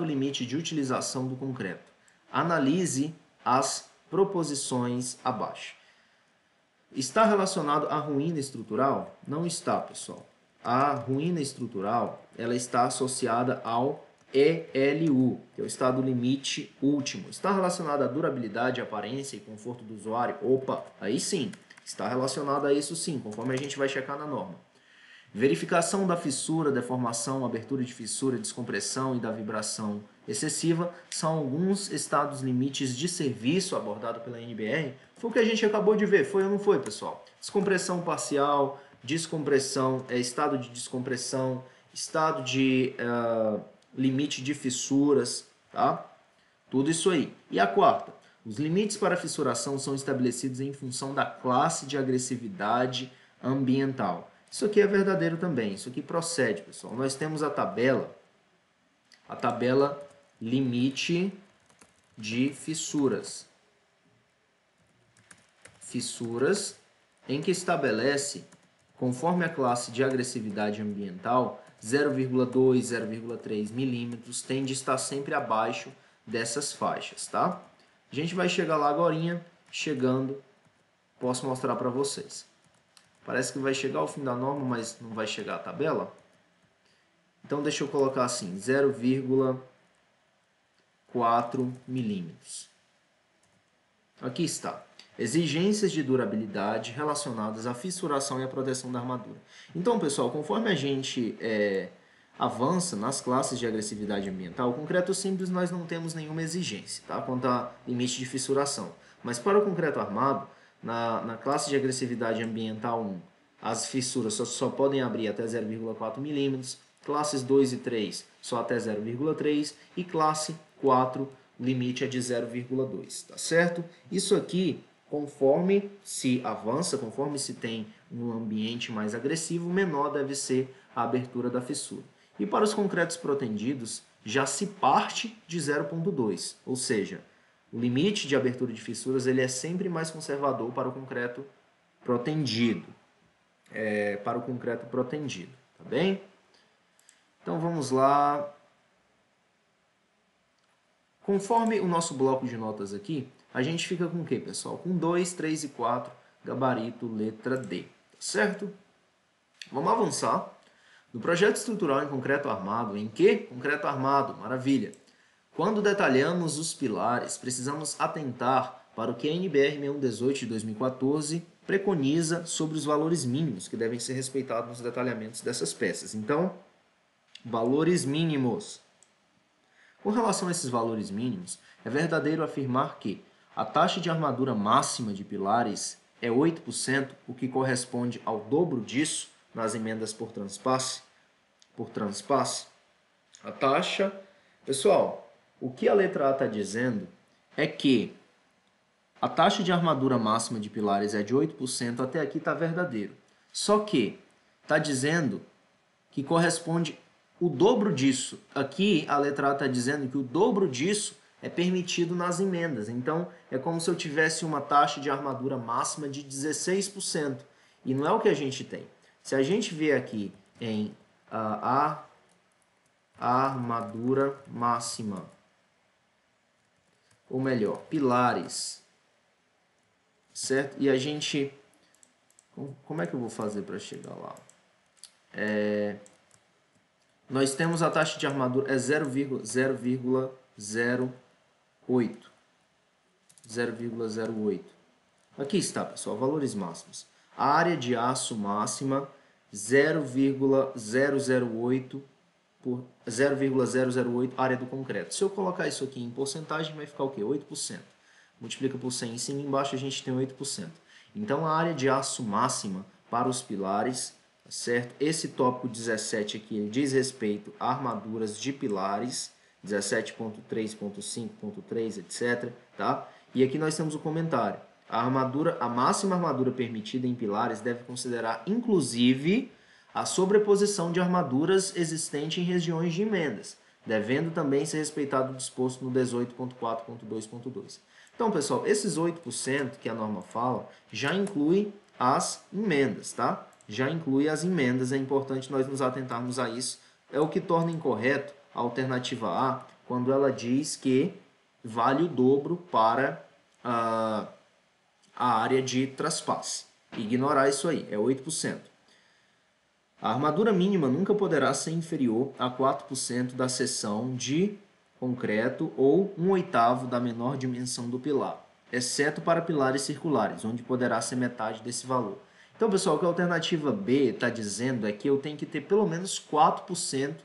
limite de utilização do concreto. Analise as proposições abaixo. Está relacionado à ruína estrutural? Não está, pessoal. A ruína estrutural, ela está associada ao ELU, que é o estado limite último. Está relacionado à durabilidade, aparência e conforto do usuário? Opa, aí sim. Está relacionado a isso sim, conforme a gente vai checar na norma. Verificação da fissura, deformação, abertura de fissura, descompressão e da vibração excessiva são alguns estados limites de serviço abordado pela NBR. Foi o que a gente acabou de ver, foi ou não foi, pessoal? Descompressão parcial, descompressão, estado de descompressão, estado de limite de fissuras, tá? Tudo isso aí. E a quarta, os limites para fissuração são estabelecidos em função da classe de agressividade ambiental. Isso aqui é verdadeiro também, isso aqui procede, pessoal. Nós temos a tabela limite de fissuras. Fissuras em que estabelece, conforme a classe de agressividade ambiental, 0,2, 0,3 milímetros tende a estar sempre abaixo dessas faixas, tá? A gente vai chegar lá agorinha, chegando, posso mostrar para vocês. Parece que vai chegar ao fim da norma, mas não vai chegar a tabela. Então, deixa eu colocar assim, 0,4 milímetros. Aqui está. Exigências de durabilidade relacionadas à fissuração e à proteção da armadura. Então, pessoal, conforme a gente avança nas classes de agressividade ambiental, o concreto simples nós não temos nenhuma exigência, tá? Quanto a limite de fissuração. Mas para o concreto armado, na classe de agressividade ambiental 1, as fissuras só podem abrir até 0,4 milímetros, classes 2 e 3 só até 0,3 e classe 4, limite é de 0,2, tá certo? Isso aqui, conforme se avança, conforme se tem um ambiente mais agressivo, menor deve ser a abertura da fissura. E para os concretos protendidos, já se parte de 0,2, ou seja, o limite de abertura de fissuras ele é sempre mais conservador para o concreto protendido. Tá bem? Então vamos lá. Conforme o nosso bloco de notas aqui, a gente fica com o que, pessoal? Com 2, 3 e 4, gabarito letra D, tá certo? Vamos avançar. No projeto estrutural em concreto armado, em que? Concreto armado, maravilha. Quando detalhamos os pilares, precisamos atentar para o que a NBR 6118 de 2014 preconiza sobre os valores mínimos que devem ser respeitados nos detalhamentos dessas peças. Então, valores mínimos. Com relação a esses valores mínimos, é verdadeiro afirmar que a taxa de armadura máxima de pilares é 8%, o que corresponde ao dobro disso nas emendas por transpasse. A taxa... Pessoal, o que a letra A está dizendo é que a taxa de armadura máxima de pilares é de 8%, até aqui está verdadeiro. Só que está dizendo que corresponde o dobro disso. Aqui a letra A está dizendo que o dobro disso é permitido nas emendas. Então é como se eu tivesse uma taxa de armadura máxima de 16%. E não é o que a gente tem. Se a gente vê aqui em a armadura máxima, ou melhor, pilares, certo? E a gente... Como é que eu vou fazer para chegar lá? Nós temos a taxa de armadura, é 0,08. 0,08. Aqui está, pessoal, valores máximos. A área de aço máxima, 0,008 por 0,008 área do concreto. Se eu colocar isso aqui em porcentagem, vai ficar o quê? 8%. Multiplica por 100 em cima e embaixo a gente tem 8%. Então, a área de aço máxima para os pilares, tá certo? Esse tópico 17 aqui ele diz respeito a armaduras de pilares, 17.3.5.3, etc. Tá? E aqui nós temos o comentário. A máxima armadura permitida em pilares deve considerar, inclusive, a sobreposição de armaduras existente em regiões de emendas, devendo também ser respeitado o disposto no 18.4.2.2. Então, pessoal, esses 8% que a norma fala já inclui as emendas, tá? já inclui as emendas, é importante nós nos atentarmos a isso. É o que torna incorreto a alternativa A, quando ela diz que vale o dobro para a área de traspasse. Ignorar isso aí, é 8%. A armadura mínima nunca poderá ser inferior a 4% da seção de concreto ou 1/8 da menor dimensão do pilar, exceto para pilares circulares, onde poderá ser metade desse valor. Então, pessoal, o que a alternativa B está dizendo é que eu tenho que ter pelo menos 4%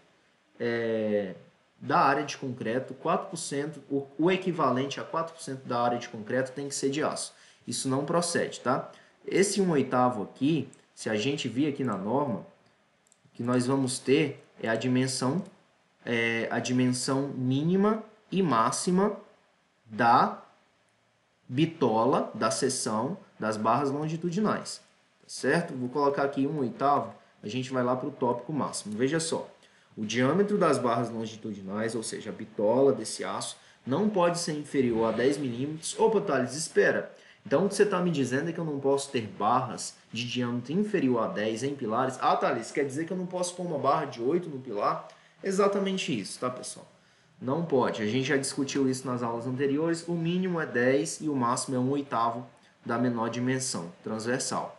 da área de concreto, 4%, o equivalente a 4% da área de concreto tem que ser de aço. Isso não procede, tá? Esse 1/8 aqui, se a gente vir aqui na norma, o que nós vamos ter é a dimensão mínima e máxima da bitola, da seção das barras longitudinais, tá certo? Vou colocar aqui 1/8, a gente vai lá para o tópico máximo. Veja só, o diâmetro das barras longitudinais, ou seja, a bitola desse aço, não pode ser inferior a 10 milímetros. Opa, Thales, espera. Então, o que você está me dizendo é que eu não posso ter barras de diâmetro inferior a 10 em pilares? Ah, Thales, quer dizer que eu não posso pôr uma barra de 8 no pilar? Exatamente isso, tá, pessoal? Não pode. A gente já discutiu isso nas aulas anteriores. O mínimo é 10 e o máximo é 1/8 da menor dimensão transversal.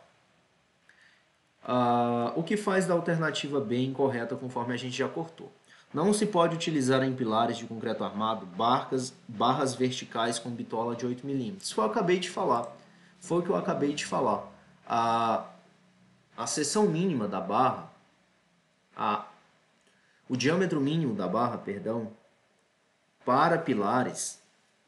O que faz da alternativa B incorreta conforme a gente já cortou? Não se pode utilizar em pilares de concreto armado barras verticais com bitola de 8 milímetros. Foi o que eu acabei de falar. A seção mínima da barra, o diâmetro mínimo da barra, perdão, para pilares,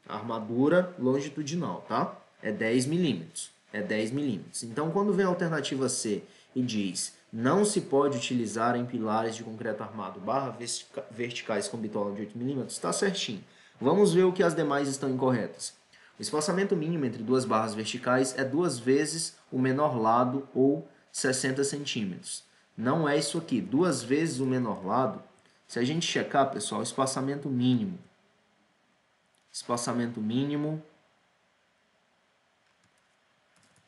armadura longitudinal, tá? É 10 milímetros. É 10 milímetros. Então, quando vem a alternativa C e diz não se pode utilizar em pilares de concreto armado barras verticais com bitola de 8 milímetros, está certinho. Vamos ver o que as demais estão incorretas. O espaçamento mínimo entre duas barras verticais é 2 vezes o menor lado ou 60 centímetros. Não é isso aqui. 2 vezes o menor lado. Se a gente checar, pessoal, o espaçamento mínimo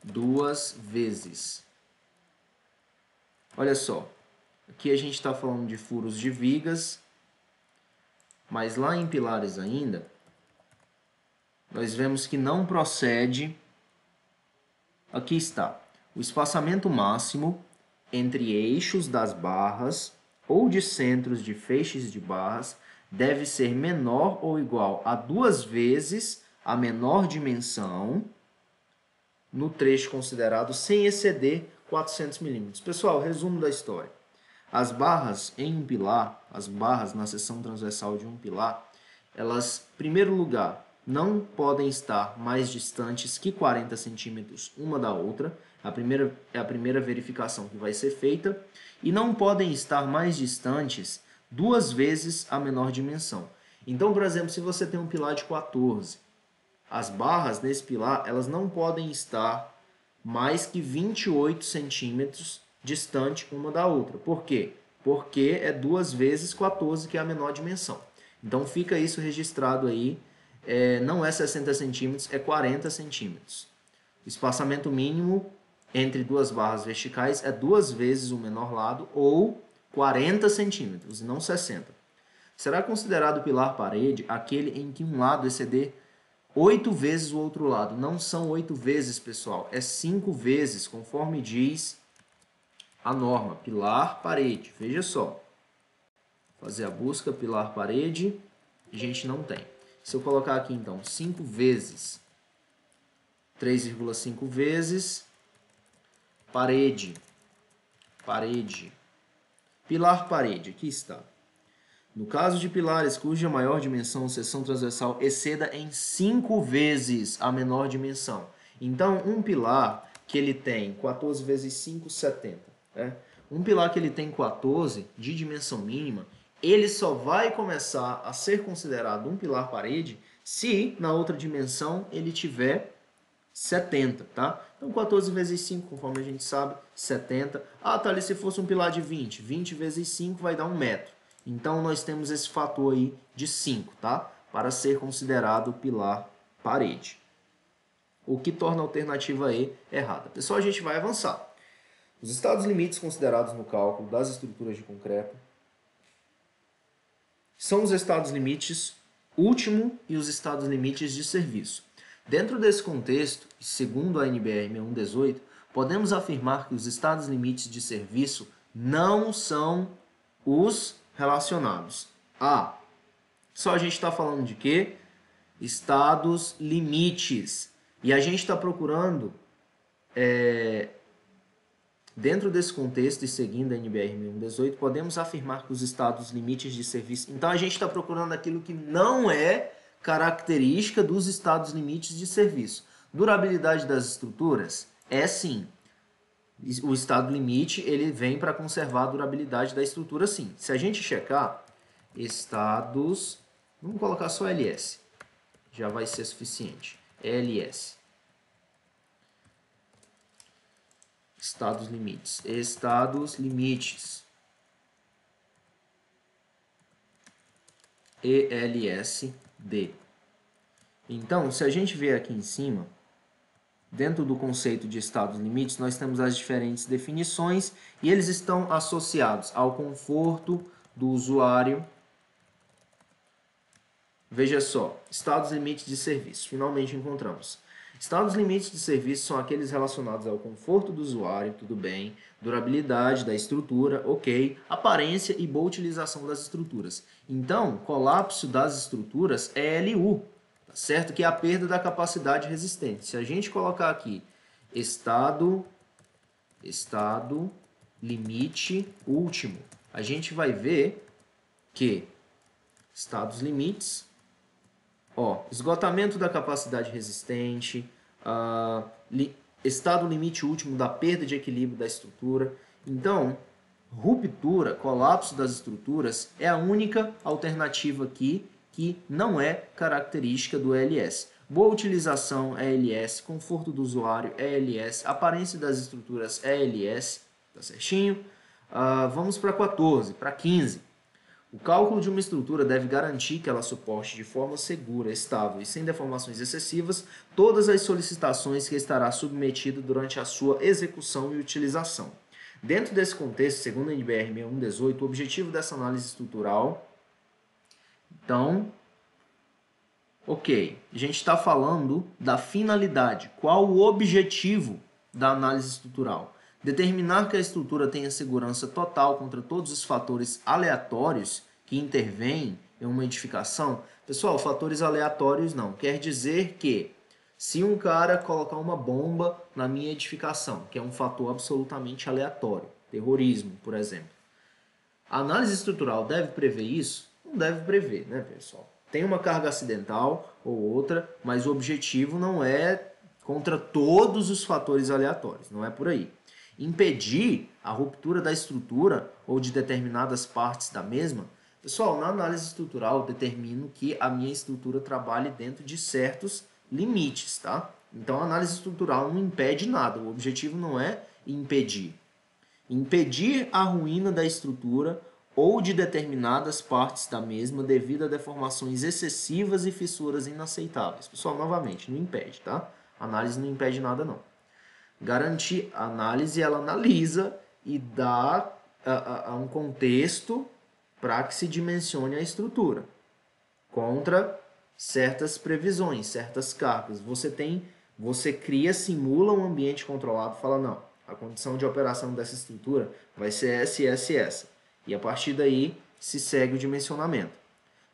2 vezes. Olha só, aqui a gente está falando de furos de vigas, mas lá em pilares ainda, nós vemos que não procede. Aqui está, o espaçamento máximo entre eixos das barras ou de centros de feixes de barras deve ser menor ou igual a 2 vezes a menor dimensão no trecho considerado sem exceder 400 milímetros. Pessoal, resumo da história. As barras em um pilar, as barras na seção transversal de um pilar, elas, em primeiro lugar, não podem estar mais distantes que 40 centímetros uma da outra. É a primeira verificação que vai ser feita. E não podem estar mais distantes 2 vezes a menor dimensão. Então, por exemplo, se você tem um pilar de 14, as barras nesse pilar elas não podem estar mais que 28 centímetros distante uma da outra. Por quê? Porque é 2 vezes 14, que é a menor dimensão. Então fica isso registrado aí, não é 60 centímetros, é 40 centímetros. O espaçamento mínimo entre duas barras verticais é 2 vezes o menor lado, ou 40 centímetros, e não 60. Será considerado pilar parede aquele em que um lado exceder 8 vezes o outro lado. Não são 8 vezes, pessoal, é 5 vezes, conforme diz a norma, pilar parede. Veja só, fazer a busca pilar parede, a gente não tem. Se eu colocar aqui então 5 vezes, 3,5 vezes, parede, pilar parede, aqui está. No caso de pilares cuja maior dimensão, seção transversal, exceda em 5 vezes a menor dimensão. Então, um pilar que ele tem 14 vezes 5, 70. Né? Um pilar que ele tem 14 de dimensão mínima, ele só vai começar a ser considerado um pilar parede se na outra dimensão ele tiver 70, tá? Então 14 vezes 5, conforme a gente sabe, 70. Ah, tá ali, se fosse um pilar de 20, 20 vezes 5 vai dar 1 metro. Então nós temos esse fator aí de 5, tá? Para ser considerado pilar parede. O que torna a alternativa E errada. Pessoal, a gente vai avançar. Os estados limites considerados no cálculo das estruturas de concreto são os estados limites último e os estados limites de serviço. Dentro desse contexto, segundo a NBR 6118, podemos afirmar que os estados limites de serviço não são os relacionados a... Só a gente está falando de quê? Estados limites. E a gente está procurando, dentro desse contexto e seguindo a NBR 6118, podemos afirmar que os estados limites de serviço... Então a gente está procurando aquilo que não é característica dos estados limites de serviço. Durabilidade das estruturas? É sim. O estado limite ele vem para conservar a durabilidade da estrutura sim. Se a gente checar estados... Vamos colocar só LS. Já vai ser suficiente. LS. Estados limites. Estados limites. ELSD. Então, se a gente ver aqui em cima, dentro do conceito de estados limites, nós temos as diferentes definições e eles estão associados ao conforto do usuário. Veja só, estados limites de serviço. Finalmente encontramos. Estados limites de serviço são aqueles relacionados ao conforto do usuário, tudo bem, durabilidade da estrutura, ok, aparência e boa utilização das estruturas. Então, colapso das estruturas é LU, tá certo? Que é a perda da capacidade resistente. Se a gente colocar aqui estado limite último, a gente vai ver que estados limites, esgotamento da capacidade resistente, estado limite último da perda de equilíbrio da estrutura. Então, ruptura, colapso das estruturas é a única alternativa aqui que não é característica do ELS. Boa utilização é ELS, conforto do usuário é ELS, aparência das estruturas é ELS, tá certinho? Vamos para 14, para 15. O cálculo de uma estrutura deve garantir que ela suporte de forma segura, estável e sem deformações excessivas todas as solicitações que estará submetida durante a sua execução e utilização. Dentro desse contexto, segundo a NBR 6118, o objetivo dessa análise estrutural... Então, ok, a gente está falando da finalidade. Qual o objetivo da análise estrutural? Determinar que a estrutura tenha segurança total contra todos os fatores aleatórios que intervêm em uma edificação. Pessoal, fatores aleatórios não. Quer dizer que se um cara colocar uma bomba na minha edificação, que é um fator absolutamente aleatório, terrorismo, por exemplo, a análise estrutural deve prever isso? Não deve prever, né, pessoal? Tem uma carga acidental ou outra, mas o objetivo não é contra todos os fatores aleatórios, não é por aí. Impedir a ruptura da estrutura ou de determinadas partes da mesma. Pessoal, na análise estrutural eu determino que a minha estrutura trabalhe dentro de certos limites, tá? Então a análise estrutural não impede nada, o objetivo não é impedir. Impedir a ruína da estrutura ou de determinadas partes da mesma devido a deformações excessivas e fissuras inaceitáveis. Pessoal, novamente, não impede, tá? A análise não impede nada, não. Garantir a análise, ela analisa e dá um contexto para que se dimensione a estrutura contra certas previsões, certas cargas. Você cria, simula um ambiente controlado, fala, não, a condição de operação dessa estrutura vai ser essa e essa e essa. E a partir daí se segue o dimensionamento.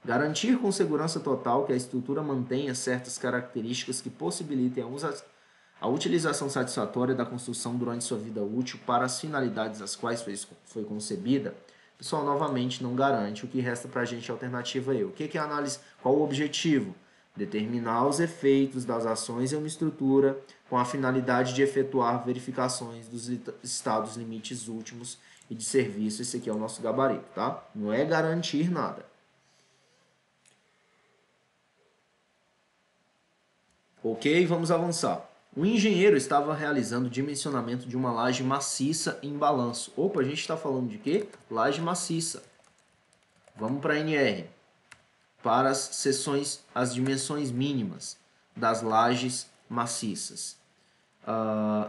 Garantir com segurança total que a estrutura mantenha certas características que possibilitem a utilização satisfatória da construção durante sua vida útil para as finalidades às quais foi concebida. Pessoal, novamente, não garante. O que resta para a gente é a alternativa E. O que é a análise? Qual o objetivo? Determinar os efeitos das ações em uma estrutura com a finalidade de efetuar verificações dos estados limites últimos e de serviço. Esse aqui é o nosso gabarito, tá? Não é garantir nada. Ok, vamos avançar. O engenheiro estava realizando o dimensionamento de uma laje maciça em balanço. Opa, a gente está falando de quê? Laje maciça. Vamos para a NR. Para as dimensões mínimas das lajes maciças.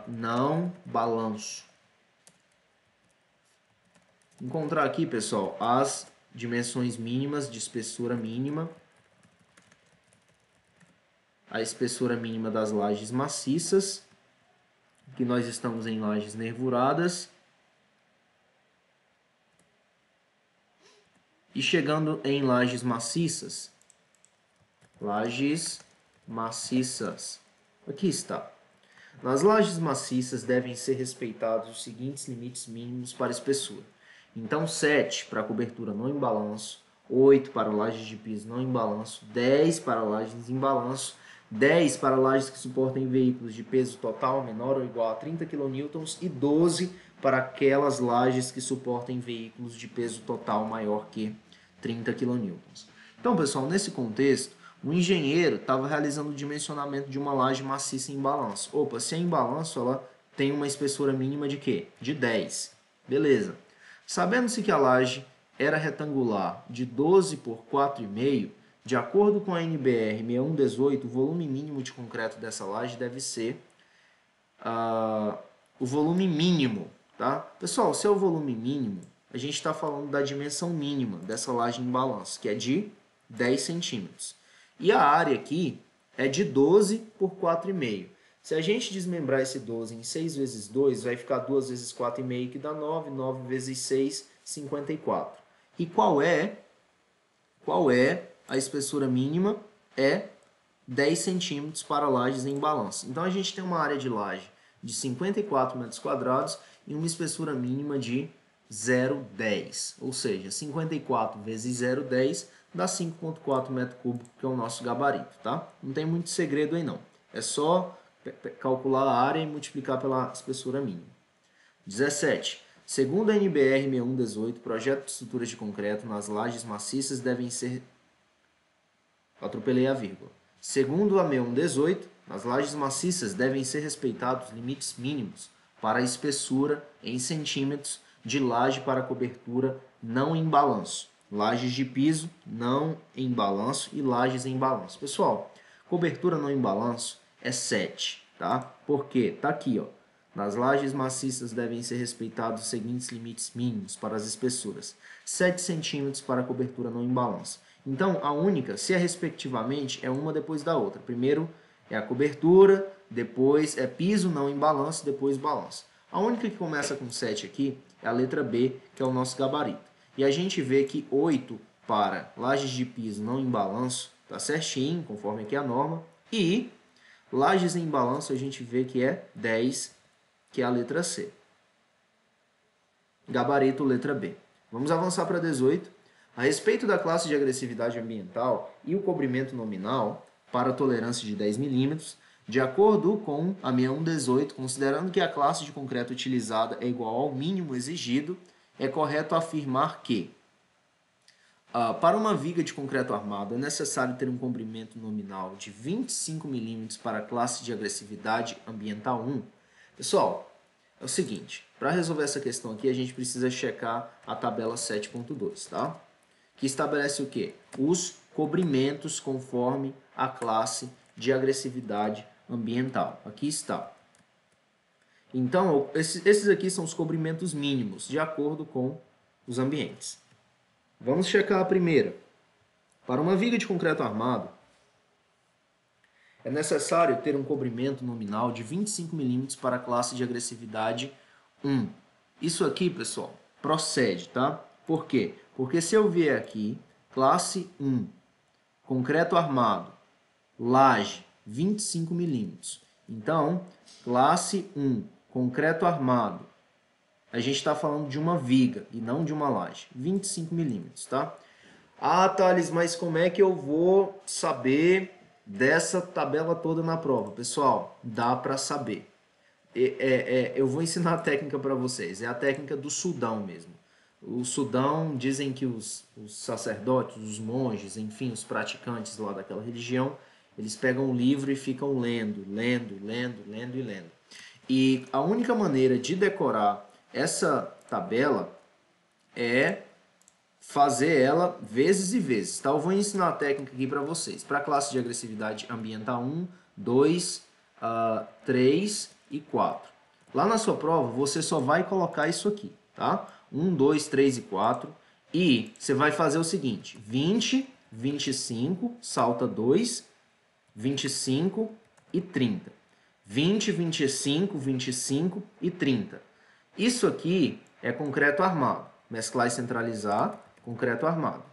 Não balanço. encontrar aqui, pessoal, as dimensões mínimas de espessura mínima, a espessura mínima das lajes maciças, que nós estamos em lajes nervuradas, e chegando em lajes maciças, aqui está. Nas lajes maciças devem ser respeitados os seguintes limites mínimos para espessura. Então, 7 para cobertura não em balanço, 8 para lajes de piso não em balanço, 10 para lajes em balanço, 10 para lajes que suportem veículos de peso total menor ou igual a 30 kN e 12 para aquelas lajes que suportem veículos de peso total maior que 30 kN. Então, pessoal, nesse contexto, o engenheiro estava realizando o dimensionamento de uma laje maciça em balanço. Opa, se é em balanço, ela tem uma espessura mínima de quê? De 10. Beleza. Sabendo-se que a laje era retangular de 12 por 4,5, de acordo com a NBR 6118, o volume mínimo de concreto dessa laje deve ser o volume mínimo. Tá? Pessoal, se é o volume mínimo, a gente está falando da dimensão mínima dessa laje em balanço, que é de 10 centímetros. E a área aqui é de 12 por 4,5. Se a gente desmembrar esse 12 em 6 vezes 2, vai ficar 2 vezes 4,5, que dá 9. 9 vezes 6, 54. E qual é a espessura mínima? É 10 centímetros para lajes em balanço. Então, a gente tem uma área de laje de 54 metros quadrados e uma espessura mínima de 0,10. Ou seja, 54 vezes 0,10 dá 5,4 metros cúbicos, que é o nosso gabarito, tá? Não tem muito segredo aí não. É só calcular a área e multiplicar pela espessura mínima. 17. Segundo a NBR 6118, projeto de estruturas de concreto nas lajes maciças devem ser... Atropelei a vírgula. Segundo a 6118, nas lajes maciças devem ser respeitados limites mínimos para a espessura em centímetros de laje para cobertura não em balanço. Lajes de piso não em balanço e lajes em balanço. Pessoal, cobertura não em balanço é 7, tá? Por quê? Tá aqui, ó. Nas lajes maciças devem ser respeitados os seguintes limites mínimos para as espessuras. 7 centímetros para cobertura não em balanço. Então, a única, se é respectivamente, é uma depois da outra. Primeiro é a cobertura, depois é piso não em balanço, depois balanço. A única que começa com 7 aqui é a letra B, que é o nosso gabarito. E a gente vê que 8 para lajes de piso não em balanço, tá certinho, conforme aqui a norma. E lajes em balanço a gente vê que é 10, que é a letra C. Gabarito, letra B. Vamos avançar para 18. A respeito da classe de agressividade ambiental e o cobrimento nominal para tolerância de 10 milímetros, de acordo com a 6118, considerando que a classe de concreto utilizada é igual ao mínimo exigido, é correto afirmar que para uma viga de concreto armado é necessário ter um comprimento nominal de 25 milímetros para a classe de agressividade ambiental 1. Pessoal, é o seguinte, para resolver essa questão aqui, a gente precisa checar a tabela 7.2, tá? Que estabelece o quê? Os cobrimentos conforme a classe de agressividade ambiental. Aqui está. Então, esses aqui são os cobrimentos mínimos, de acordo com os ambientes. Vamos checar a primeira. Para uma viga de concreto armado, é necessário ter um cobrimento nominal de 25 milímetros para a classe de agressividade 1. Isso aqui, pessoal, procede, tá? Por quê? Porque se eu vier aqui, classe 1, concreto armado, laje, 25 milímetros. Então, classe 1, concreto armado, a gente está falando de uma viga e não de uma laje, 25 milímetros, tá? Ah, Thales, mas como é que eu vou saber dessa tabela toda na prova? Pessoal, dá para saber. Eu vou ensinar a técnica para vocês, é a técnica do Sudão mesmo. O Sudão, dizem que os sacerdotes, os monges, enfim, os praticantes lá daquela religião, eles pegam o livro e ficam lendo. E a única maneira de decorar essa tabela é fazer ela vezes e vezes, tá? Eu vou ensinar a técnica aqui para vocês. Para a classe de agressividade ambiental 1, 2, 3 e 4. Lá na sua prova, você só vai colocar isso aqui, tá? 1, 2, 3 e 4. E você vai fazer o seguinte, 20, 25, salta 2, 25 e 30. 20, 25, 25 e 30. Isso aqui é concreto armado. Mesclar e centralizar, concreto armado.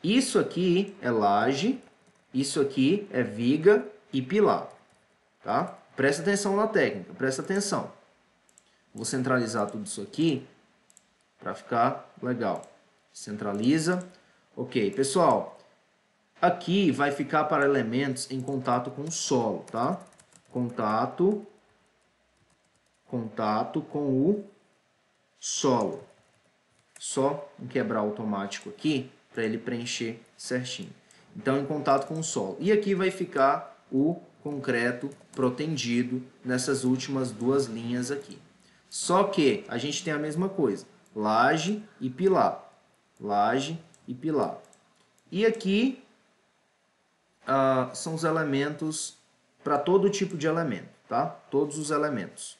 Isso aqui é laje, isso aqui é viga e pilar. Tá? Presta atenção na técnica, presta atenção. Vou centralizar tudo isso aqui para ficar legal. Centraliza. Ok, pessoal. Aqui vai ficar para elementos em contato com o solo, tá? Contato com o solo. Só um quebrar automático aqui para ele preencher certinho. Então, em contato com o solo. E aqui vai ficar o concreto protendido nessas últimas duas linhas aqui. Só que a gente tem a mesma coisa. Laje e pilar. Laje e pilar. E aqui são os elementos para todo tipo de elemento, tá? Todos os elementos.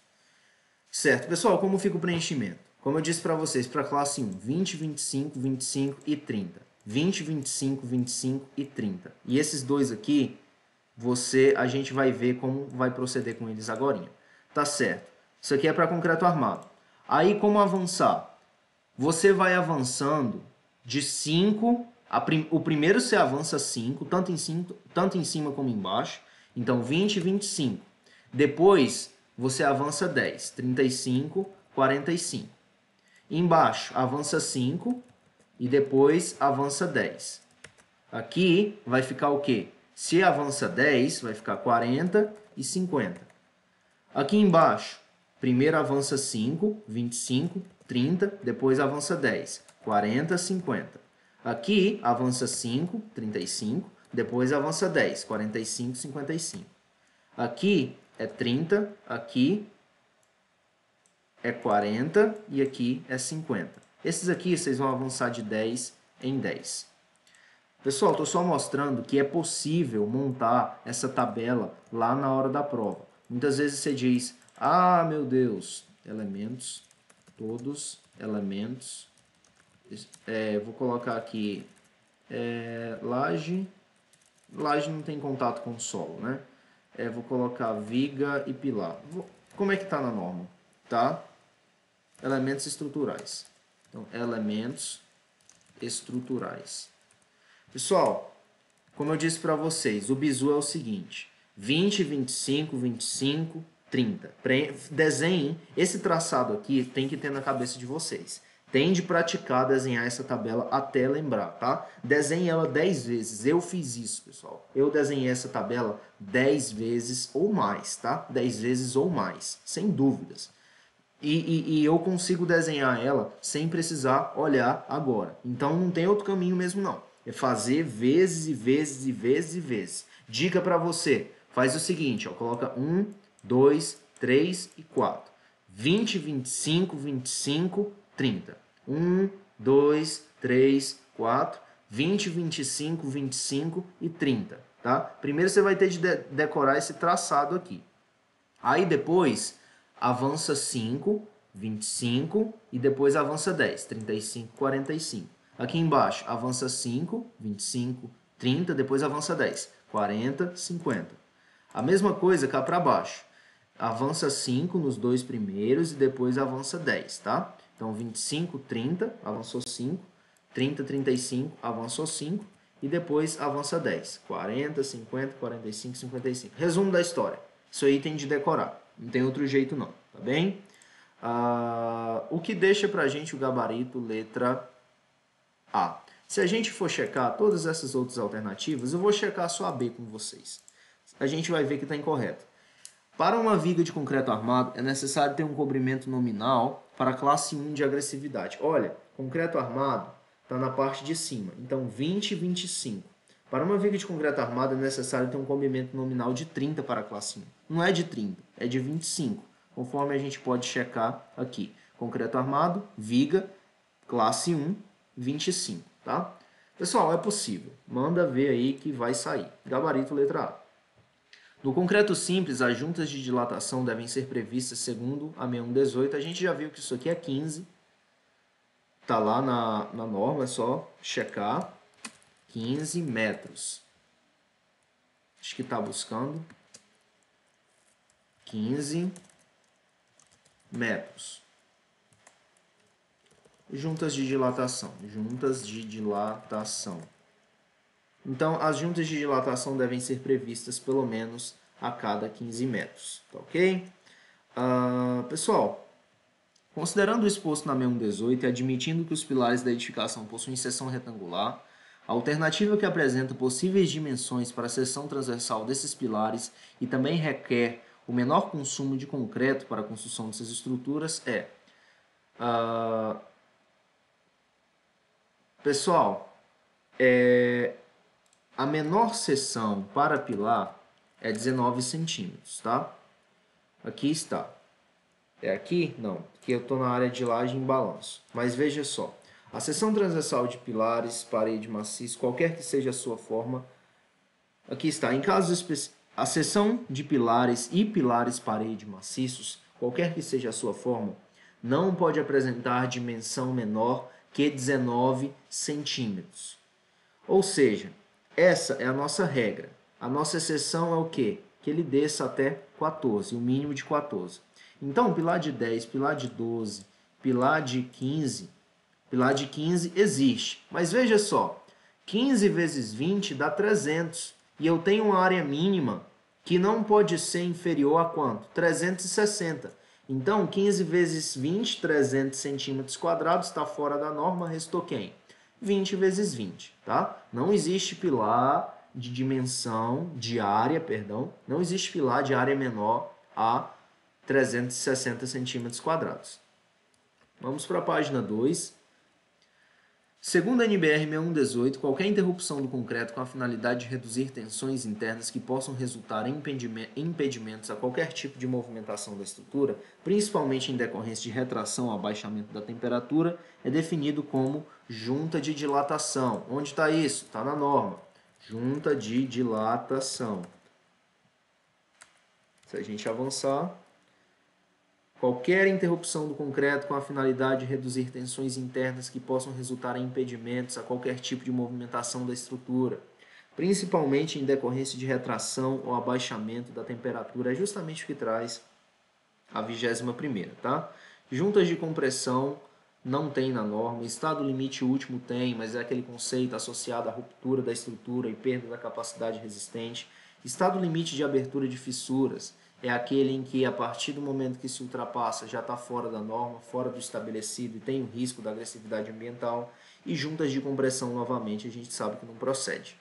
Certo, pessoal, como fica o preenchimento? Como eu disse para vocês, para a classe 1, 20, 25, 25 e 30. 20, 25, 25 e 30. E esses dois aqui, a gente vai ver como vai proceder com eles agora. Tá certo. Isso aqui é para concreto armado. Aí, como avançar? Você vai avançando de 5, o primeiro você avança 5, tanto em cima como embaixo. Então, 20 e 25. Depois, você avança 10, 35, 45. Embaixo, avança 5 e depois avança 10. Aqui vai ficar o quê? Se avança 10, vai ficar 40 e 50. Aqui embaixo, primeiro avança 5, 25, 30, depois avança 10, 40, 50. Aqui avança 5, 35, depois avança 10, 45, 55. Aqui é 30, aqui é 40 e aqui é 50. Esses aqui vocês vão avançar de 10 em 10. Pessoal, estou só mostrando que é possível montar essa tabela lá na hora da prova. Muitas vezes você diz, ah, meu Deus, elementos, todos elementos, vou colocar aqui, laje não tem contato com o solo, né? Vou colocar viga e pilar. Como é que está na norma? Tá? Elementos estruturais. Então, elementos estruturais. Pessoal, como eu disse para vocês, o bizu é o seguinte, 20, 25, 25, 30. Desenhem, esse traçado aqui tem que ter na cabeça de vocês. Tem de praticar desenhar essa tabela até lembrar, tá? Desenhe ela 10 vezes. Eu fiz isso, pessoal. Eu desenhei essa tabela 10 vezes ou mais, tá? 10 vezes ou mais, sem dúvidas. E eu consigo desenhar ela sem precisar olhar agora. Então não tem outro caminho mesmo não. É fazer vezes e vezes e vezes e vezes. Dica para você, faz o seguinte, ó, coloca 1, 2, 3 e 4. 20, 25, 25, 30. 1, 2, 3, 4, 20, 25, 25 e 30. Tá? Primeiro você vai ter de decorar esse traçado aqui. Aí depois avança 5, 25 e depois avança 10, 35, 45. Aqui embaixo avança 5, 25, 30, depois avança 10, 40, 50. A mesma coisa cá para baixo. Avança 5 nos dois primeiros e depois avança 10, tá? Então 25, 30, avançou 5, 30, 35, avançou 5 e depois avança 10, 40, 50, 45, 55. Resumo da história. Isso aí tem de decorar. Não tem outro jeito não, tá bem? O que deixa pra gente o gabarito letra A. Se a gente for checar todas essas outras alternativas, eu vou checar só a B com vocês. A gente vai ver que está incorreto. Para uma viga de concreto armado, é necessário ter um cobrimento nominal para a classe 1 de agressividade. Olha, concreto armado está na parte de cima, então 20 e 25. Para uma viga de concreto armado é necessário ter um cobrimento nominal de 30 para a classe 1. Não é de 30, é de 25, conforme a gente pode checar aqui. Concreto armado, viga, classe 1, 25, tá? Pessoal, é possível. Manda ver aí que vai sair. Gabarito letra A. No concreto simples, as juntas de dilatação devem ser previstas segundo a 6118. A gente já viu que isso aqui é 15. Está lá na norma, é só checar. 15 metros. Acho que está buscando 15 metros. Juntas de dilatação. Juntas de dilatação. Então, as juntas de dilatação devem ser previstas pelo menos a cada 15 metros. Tá ok? Pessoal, considerando o exposto na 6118 e admitindo que os pilares da edificação possuem seção retangular, a alternativa que apresenta possíveis dimensões para a seção transversal desses pilares e também requer o menor consumo de concreto para a construção dessas estruturas é... Pessoal, a menor seção para pilar é 19 centímetros, tá? Aqui está. É aqui? Não, aqui eu estou na área de laje em balanço. Mas veja só, a seção transversal de pilares, parede maciça, qualquer que seja a sua forma, aqui está. Em casos específicos, a seção de pilares e pilares parede maciços, qualquer que seja a sua forma, não pode apresentar dimensão menor que 19 centímetros. Ou seja, essa é a nossa regra. A nossa exceção é o quê? Que ele desça até 14, o mínimo de 14. Então, pilar de 10, pilar de 12, pilar de 15 existe. Mas veja só, 15 vezes 20 dá 300. E eu tenho uma área mínima que não pode ser inferior a quanto? 360. Então, 15 vezes 20, 300 centímetros quadrados, está fora da norma, restou quem? 20 vezes 20, tá? Não existe pilar de dimensão, de área, perdão, não existe pilar de área menor a 360 centímetros quadrados. Vamos para a página 2. Segundo a NBR 6118, qualquer interrupção do concreto com a finalidade de reduzir tensões internas que possam resultar em impedimentos a qualquer tipo de movimentação da estrutura, principalmente em decorrência de retração ou abaixamento da temperatura, é definido como junta de dilatação. Onde está isso? Está na norma. Junta de dilatação. Se a gente avançar... Qualquer interrupção do concreto com a finalidade de reduzir tensões internas que possam resultar em impedimentos a qualquer tipo de movimentação da estrutura, principalmente em decorrência de retração ou abaixamento da temperatura, é justamente o que traz a 21ª, tá? Juntas de compressão não tem na norma, estado limite último tem, mas é aquele conceito associado à ruptura da estrutura e perda da capacidade resistente. Estado limite de abertura de fissuras é aquele em que, a partir do momento que se ultrapassa, já está fora da norma, fora do estabelecido e tem o risco da agressividade ambiental. E juntas de compressão, novamente, a gente sabe que não procede.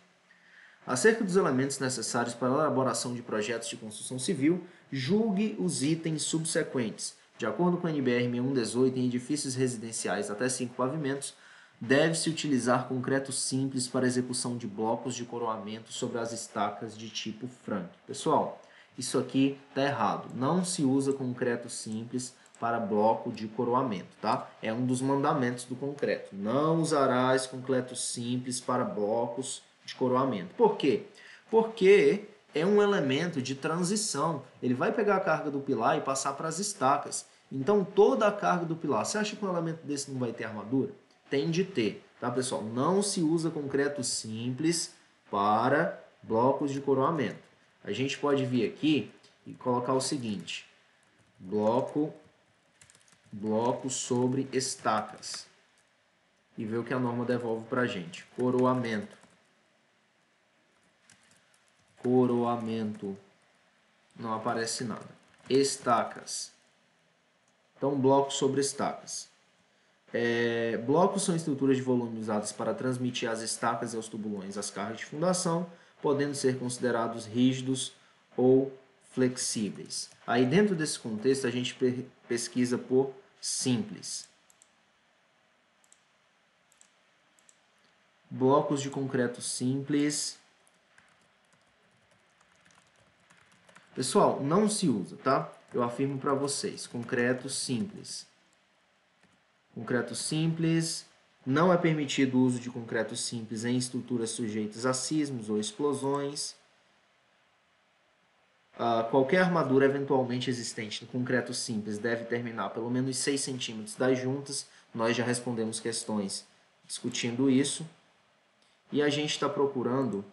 Acerca dos elementos necessários para a elaboração de projetos de construção civil, julgue os itens subsequentes. De acordo com a NBR 6118, em edifícios residenciais até 5 pavimentos, deve-se utilizar concreto simples para execução de blocos de coroamento sobre as estacas de tipo Frank. Pessoal, isso aqui está errado. Não se usa concreto simples para bloco de coroamento, tá? É um dos mandamentos do concreto. Não usarás concreto simples para blocos de coroamento. Por quê? Porque é um elemento de transição. Ele vai pegar a carga do pilar e passar para as estacas. Então, toda a carga do pilar. Você acha que um elemento desse não vai ter armadura? Tem de ter, tá, pessoal? Não se usa concreto simples para blocos de coroamento. A gente pode vir aqui e colocar o seguinte: bloco sobre estacas. E ver o que a norma devolve para a gente. Coroamento. Coroamento. Não aparece nada. Estacas. Então, bloco sobre estacas. Blocos são estruturas de volume usadas para transmitir às estacas e aos tubulões as cargas de fundação, podendo ser considerados rígidos ou flexíveis. Aí, dentro desse contexto, a gente pesquisa por simples. Blocos de concreto simples. Pessoal, não se usa, tá? Eu afirmo para vocês, concreto simples. Concreto simples, não é permitido o uso de concreto simples em estruturas sujeitas a sismos ou explosões. Qualquer armadura eventualmente existente no concreto simples deve terminar pelo menos 6 centímetros das juntas. Nós já respondemos questões discutindo isso. E a gente está procurando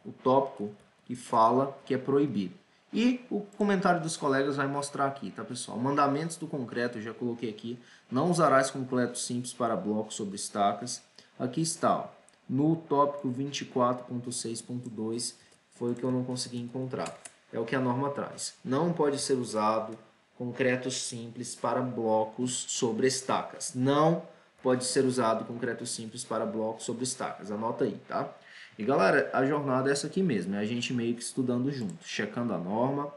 o tópico que fala que é proibido. E o comentário dos colegas vai mostrar aqui, tá, pessoal? Mandamentos do concreto, eu já coloquei aqui. Não usarás concreto simples para blocos sobre estacas. Aqui está, ó, no tópico 24.6.2, foi o que eu não consegui encontrar. É o que a norma traz. Não pode ser usado concreto simples para blocos sobre estacas. Não pode ser usado concreto simples para blocos sobre estacas. Anota aí, tá? E galera, a jornada é essa aqui mesmo, é a gente meio que estudando junto, checando a norma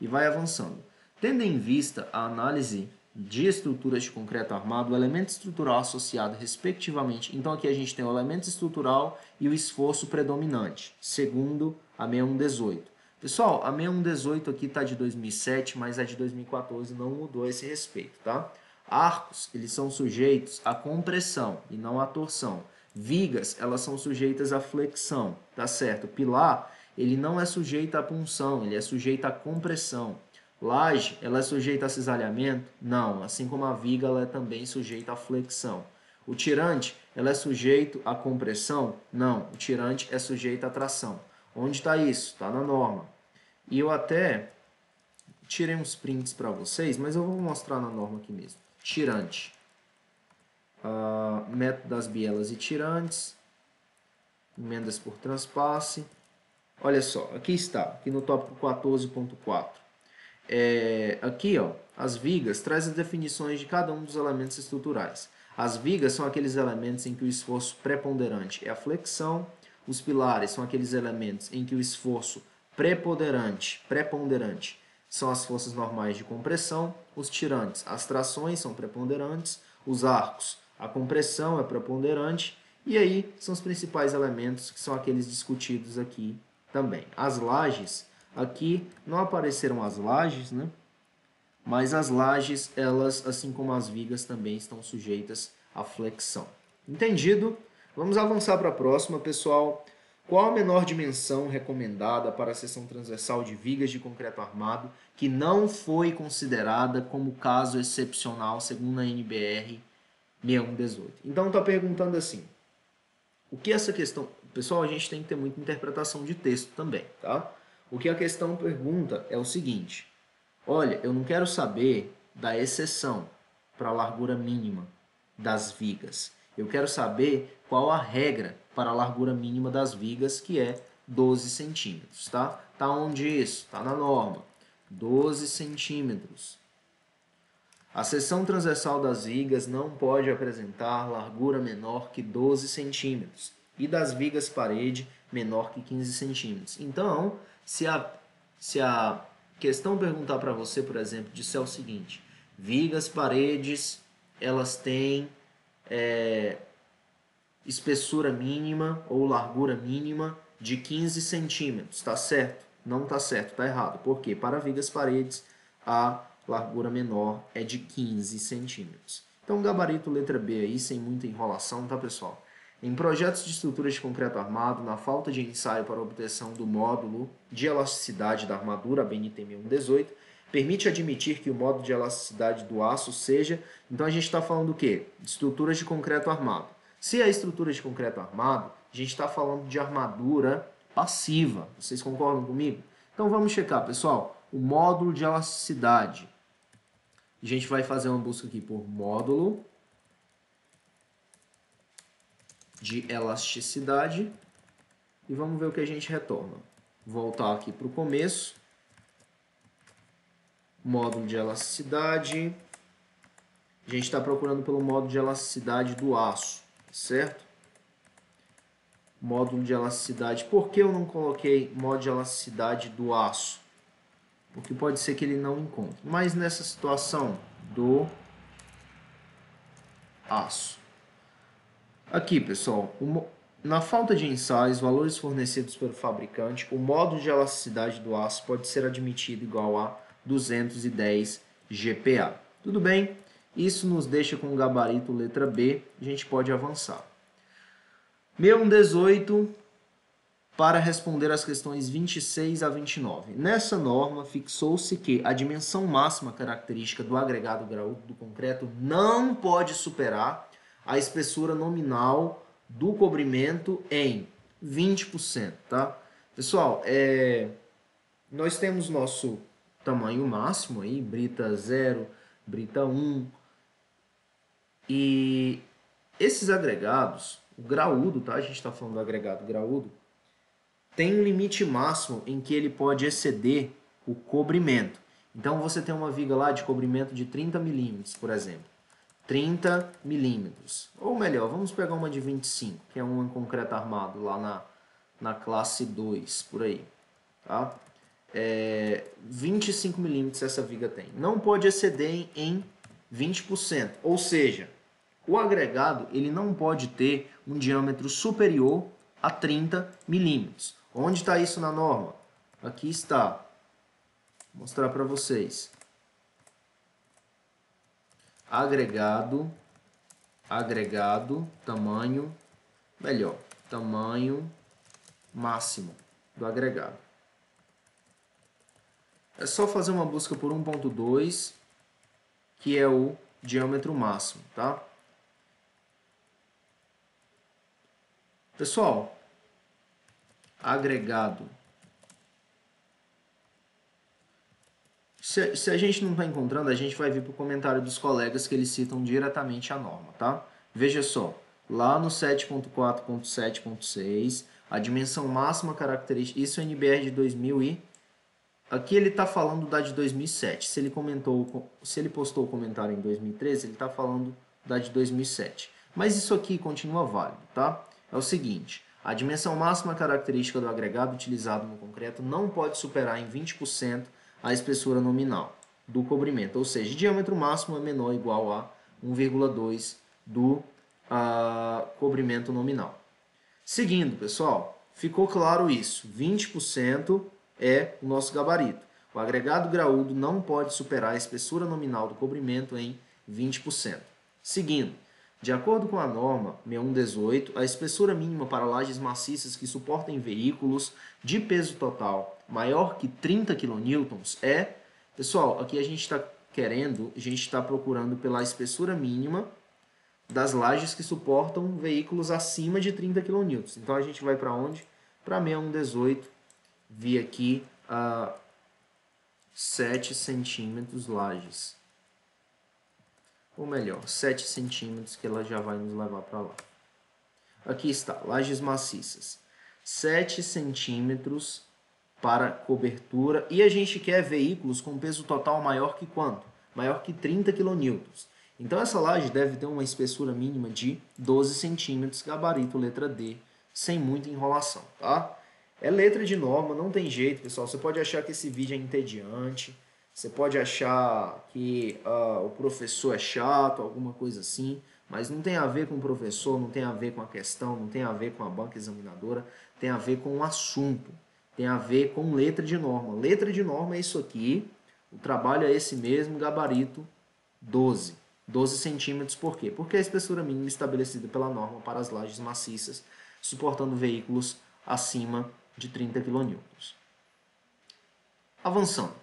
e vai avançando. Tendo em vista a análise de estruturas de concreto armado, o elemento estrutural associado respectivamente, então aqui a gente tem o elemento estrutural e o esforço predominante, segundo a 6118. Pessoal, a 6118 aqui está de 2007, mas é de 2014, não mudou esse respeito, tá? Arcos, eles são sujeitos à compressão e não à torção. Vigas, elas são sujeitas à flexão, tá certo? Pilar, ele não é sujeito à punção, ele é sujeito à compressão. Laje, ela é sujeita a cisalhamento? Não, assim como a viga, ela é também sujeita à flexão. O tirante, ela é sujeito à compressão? Não, o tirante é sujeito à tração. Onde está isso? Está na norma. E eu até tirei uns prints para vocês, mas eu vou mostrar na norma aqui mesmo. Tirante. Método das bielas e tirantes, emendas por transpasse. Olha só, aqui está, aqui no tópico 14.4. Aqui, ó, as vigas traz as definições de cada um dos elementos estruturais. As vigas são aqueles elementos em que o esforço preponderante é a flexão. Os pilares são aqueles elementos em que o esforço preponderante são as forças normais de compressão. Os tirantes, as trações são preponderantes. Os arcos, a compressão é preponderante, e aí são os principais elementos que são aqueles discutidos aqui também. As lajes, aqui não apareceram as lajes, né? Mas as lajes, elas, assim como as vigas, também estão sujeitas à flexão. Entendido? Vamos avançar para a próxima, pessoal. Qual a menor dimensão recomendada para a seção transversal de vigas de concreto armado que não foi considerada como caso excepcional segundo a NBR 6118? Então está perguntando assim, o que essa questão... Pessoal, a gente tem que ter muita interpretação de texto também, tá? O que a questão pergunta é o seguinte, olha, eu não quero saber da exceção para a largura mínima das vigas. Eu quero saber qual a regra para a largura mínima das vigas, que é 12 centímetros, tá? Tá onde isso? Tá na norma. 12 centímetros. A seção transversal das vigas não pode apresentar largura menor que 12 centímetros e das vigas parede menor que 15 centímetros. Então, se a questão perguntar para você, por exemplo, disser o seguinte, vigas paredes, elas têm espessura mínima ou largura mínima de 15 centímetros, tá certo? Não tá certo, tá errado. Por quê? Para vigas paredes, a largura menor é de 15 centímetros. Então, gabarito letra B aí, sem muita enrolação, tá, pessoal? Em projetos de estruturas de concreto armado, na falta de ensaio para obtenção do módulo de elasticidade da armadura, a BNT 6118, permite admitir que o módulo de elasticidade do aço seja... Então, a gente está falando do quê? De estruturas de concreto armado. Se é estrutura de concreto armado, a gente está falando de armadura passiva. Vocês concordam comigo? Então, vamos checar, pessoal. O módulo de elasticidade. A gente vai fazer uma busca aqui por módulo de elasticidade e vamos ver o que a gente retorna. Voltar aqui para o começo. Módulo de elasticidade. A gente está procurando pelo módulo de elasticidade do aço, certo? Módulo de elasticidade. Por que eu não coloquei módulo de elasticidade do aço? Porque pode ser que ele não encontre. Mas nessa situação do aço. Aqui, pessoal, na falta de ensaios, valores fornecidos pelo fabricante, o módulo de elasticidade do aço pode ser admitido igual a 210 GPa. Tudo bem? Isso nos deixa com o gabarito letra B. A gente pode avançar. 6118 para responder as questões 26 a 29. Nessa norma, fixou-se que a dimensão máxima característica do agregado graúdo do concreto não pode superar a espessura nominal do cobrimento em 20%, tá? Pessoal, nós temos nosso tamanho máximo aí, brita 0, brita 1, e esses agregados, o graúdo, tá? A gente está falando do agregado graúdo, tem um limite máximo em que ele pode exceder o cobrimento. Então, você tem uma viga lá de cobrimento de 30 milímetros, por exemplo. 30 milímetros. Ou melhor, vamos pegar uma de 25, que é uma em concreto armado lá na classe 2, por aí. Tá? 25 milímetros essa viga tem. Não pode exceder em 20%. Ou seja, o agregado ele não pode ter um diâmetro superior a 30 milímetros. Onde está isso na norma? Aqui está. Vou mostrar para vocês. Agregado, tamanho máximo do agregado. É só fazer uma busca por 1.2, que é o diâmetro máximo, tá? Pessoal, agregado. Se a gente não está encontrando, a gente vai vir para o comentário dos colegas que eles citam diretamente a norma, tá? Veja só, lá no 7.4.7.6, a dimensão máxima característica, isso é NBR de 2000 e... Aqui ele está falando da de 2007. Se ele postou o comentário em 2013, ele está falando da de 2007. Mas isso aqui continua válido, tá? É o seguinte, a dimensão máxima característica do agregado utilizado no concreto não pode superar em 20% a espessura nominal do cobrimento, ou seja, o diâmetro máximo é menor ou igual a 1,2 do cobrimento nominal. Seguindo, pessoal, ficou claro isso, 20% é o nosso gabarito. O agregado graúdo não pode superar a espessura nominal do cobrimento em 20%. Seguindo, de acordo com a norma 6118, a espessura mínima para lajes maciças que suportem veículos de peso total maior que 30 kN é... Pessoal, aqui a gente está procurando pela espessura mínima das lajes que suportam veículos acima de 30 kN. Então a gente vai para onde? Para 6118, vi aqui 7 centímetros lajes. Ou melhor, 7 centímetros, que ela já vai nos levar para lá. Aqui está, lajes maciças. 7 centímetros para cobertura. E a gente quer veículos com peso total maior que quanto? Maior que 30 kN. Então essa laje deve ter uma espessura mínima de 12 centímetros, gabarito letra D, sem muita enrolação, tá? É letra de norma, não tem jeito, pessoal. Você pode achar que esse vídeo é entediante. Você pode achar que o professor é chato, alguma coisa assim, mas não tem a ver com o professor, não tem a ver com a questão, não tem a ver com a banca examinadora, tem a ver com o assunto, tem a ver com letra de norma. Letra de norma é isso aqui, o trabalho é esse mesmo, gabarito 12. 12 centímetros, por quê? Porque é a espessura mínima estabelecida pela norma para as lajes maciças, suportando veículos acima de 30 kN. Avançando.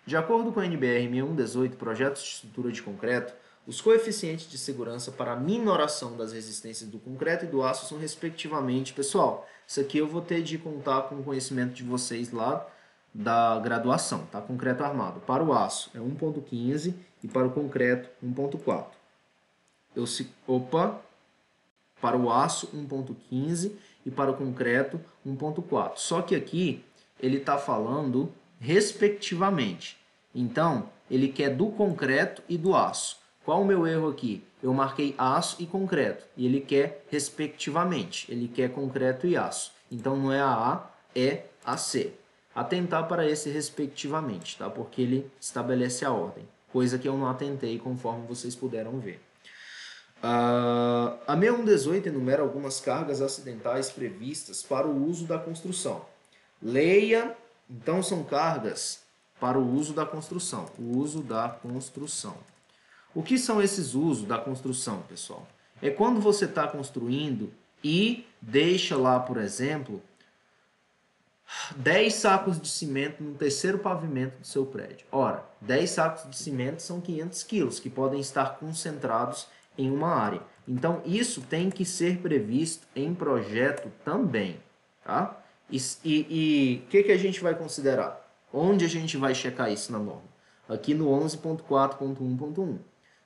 De acordo com a NBR 6118, projetos de estrutura de concreto, os coeficientes de segurança para a minoração das resistências do concreto e do aço são respectivamente... Pessoal, isso aqui eu vou ter de contar com o conhecimento de vocês lá da graduação, tá? Concreto armado. Para o aço é 1.15 e para o concreto 1.4. Para o aço 1.15 e para o concreto 1.4. Só que aqui ele está falando respectivamente. Então, ele quer do concreto e do aço. Qual o meu erro aqui? Eu marquei aço e concreto. E ele quer respectivamente. Ele quer concreto e aço. Então, não é a é a C. Atentar para esse respectivamente, tá? Porque ele estabelece a ordem. Coisa que eu não atentei, conforme vocês puderam ver. A 6118 enumera algumas cargas acidentais previstas para o uso da construção. Leia, então são cargas para o uso da construção. O uso da construção. O que são esses usos da construção, pessoal? É quando você está construindo e deixa lá, por exemplo, 10 sacos de cimento no terceiro pavimento do seu prédio. Ora, 10 sacos de cimento são 500 quilos, que podem estar concentrados em uma área. Então, isso tem que ser previsto em projeto também. Tá? E o que a gente vai considerar? Onde a gente vai checar isso na norma? Aqui no 11.4.1.1.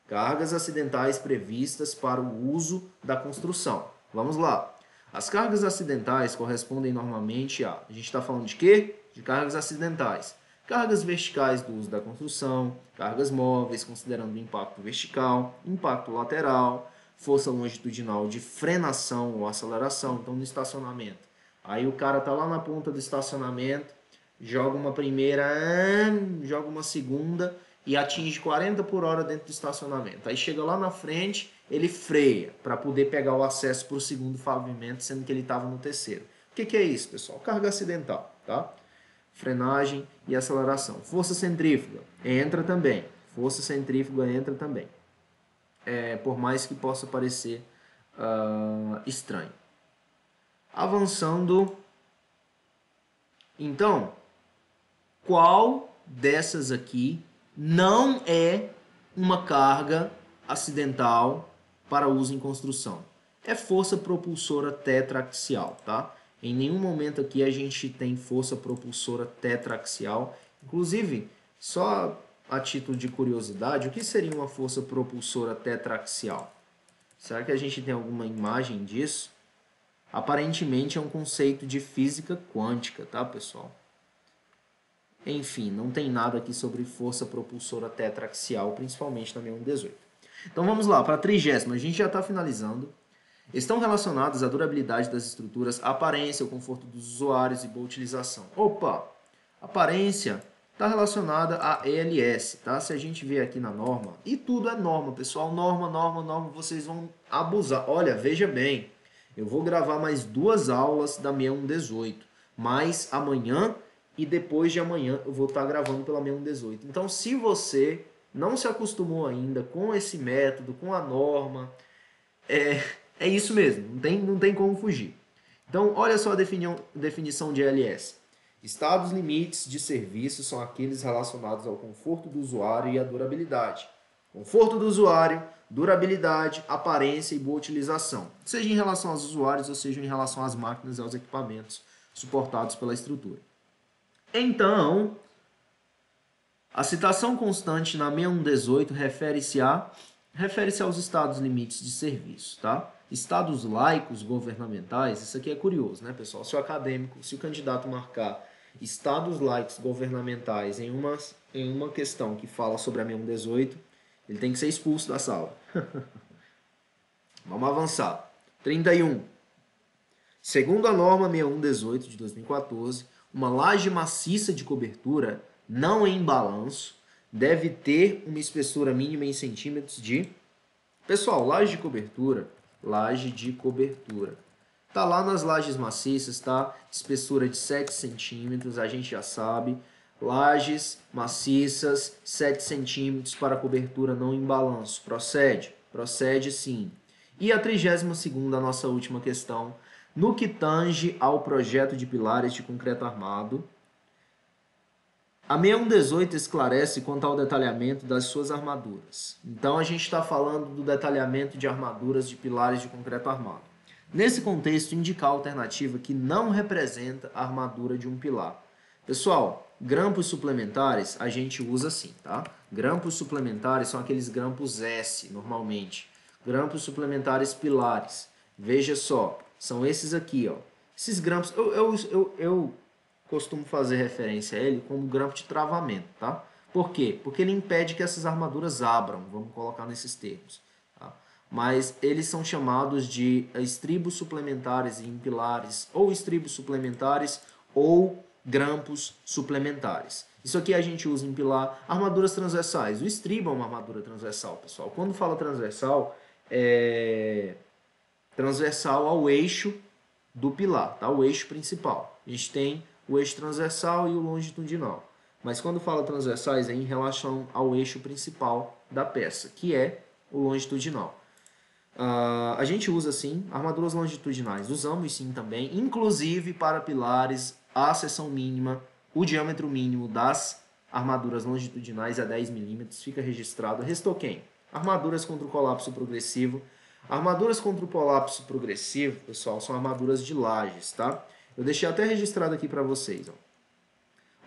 Cargas acidentais previstas para o uso da construção. Vamos lá. As cargas acidentais correspondem normalmente a gente está falando de quê? De cargas acidentais. Cargas verticais do uso da construção, cargas móveis, considerando o impacto vertical, impacto lateral, força longitudinal de frenação ou aceleração, então no estacionamento. Aí o cara tá lá na ponta do estacionamento, joga uma primeira, joga uma segunda e atinge 40 por hora dentro do estacionamento. Aí chega lá na frente, ele freia para poder pegar o acesso para o segundo pavimento, sendo que ele estava no terceiro. O que é isso, pessoal? Carga acidental, tá? Frenagem e aceleração. Força centrífuga entra também. Força centrífuga entra também. Por mais que possa parecer estranho. Avançando. Então, qual dessas aqui não é uma carga acidental para uso em construção? É força propulsora tetraaxial, tá? Em nenhum momento aqui a gente tem força propulsora tetraaxial. Inclusive, só a título de curiosidade, o que seria uma força propulsora tetraaxial? Será que a gente tem alguma imagem disso? Aparentemente é um conceito de física quântica, tá, pessoal? Enfim, não tem nada aqui sobre força propulsora tetraaxial, principalmente na 6118. Então vamos lá, para a 30ª, a gente já está finalizando. Estão relacionadas à durabilidade das estruturas, a aparência, o conforto dos usuários e boa utilização. Opa! Aparência está relacionada à ELS, tá? Se a gente ver aqui na norma, e tudo é norma, pessoal, norma, vocês vão abusar. Olha, veja bem, eu vou gravar mais 2 aulas da 6118, mas amanhã e depois de amanhã eu vou estar gravando pela 6118. Então, se você não se acostumou ainda com esse método, com a norma, é isso mesmo, não tem como fugir. Então, olha só a definição de ELS. Estados limites de serviço são aqueles relacionados ao conforto do usuário e à durabilidade. Conforto do usuário, durabilidade, aparência e boa utilização, seja em relação aos usuários ou seja em relação às máquinas e aos equipamentos suportados pela estrutura. Então, a citação constante na 6118 refere-se aos estados limites de serviço, tá? Estados laicos governamentais, isso aqui é curioso, né, pessoal? Se o acadêmico, se o candidato marcar estados laicos governamentais em uma questão que fala sobre a 6118, ele tem que ser expulso da sala. Vamos avançar. 31. Segundo a norma 6118 de 2014, uma laje maciça de cobertura, não em balanço, deve ter uma espessura mínima em centímetros de... Pessoal, laje de cobertura. Tá lá nas lajes maciças, tá? Espessura de 7 centímetros, a gente já sabe. Lajes maciças, 7 centímetros para cobertura não em balanço. Procede? Procede sim. E a 32ª, a nossa última questão. No que tange ao projeto de pilares de concreto armado, a 6118 esclarece quanto ao detalhamento das suas armaduras. Então, a gente está falando do detalhamento de armaduras de pilares de concreto armado. Nesse contexto, indicar a alternativa que não representa a armadura de um pilar. Pessoal, grampos suplementares a gente usa assim, tá? Grampos suplementares são aqueles grampos S, normalmente. Grampos suplementares pilares. Veja só, são esses aqui, ó. Esses grampos, eu costumo fazer referência a ele como grampo de travamento, tá? Por quê? Porque ele impede que essas armaduras abram, vamos colocar nesses termos. Tá? Mas eles são chamados de estribos suplementares em pilares, ou estribos suplementares, ou grampos suplementares. Isso aqui a gente usa em pilar. Armaduras transversais. O estribo é uma armadura transversal, pessoal. Quando fala transversal, é transversal ao eixo do pilar, tá? O eixo principal. A gente tem o eixo transversal e o longitudinal. Mas quando fala transversais é em relação ao eixo principal da peça, que é o longitudinal. A gente usa sim armaduras longitudinais, usamos sim também, inclusive para pilares, a seção mínima, o diâmetro mínimo das armaduras longitudinais é 10 milímetros, fica registrado. Restou quem? Armaduras contra o colapso progressivo. Armaduras contra o colapso progressivo, pessoal, são armaduras de lajes, tá? Eu deixei até registrado aqui para vocês, ó.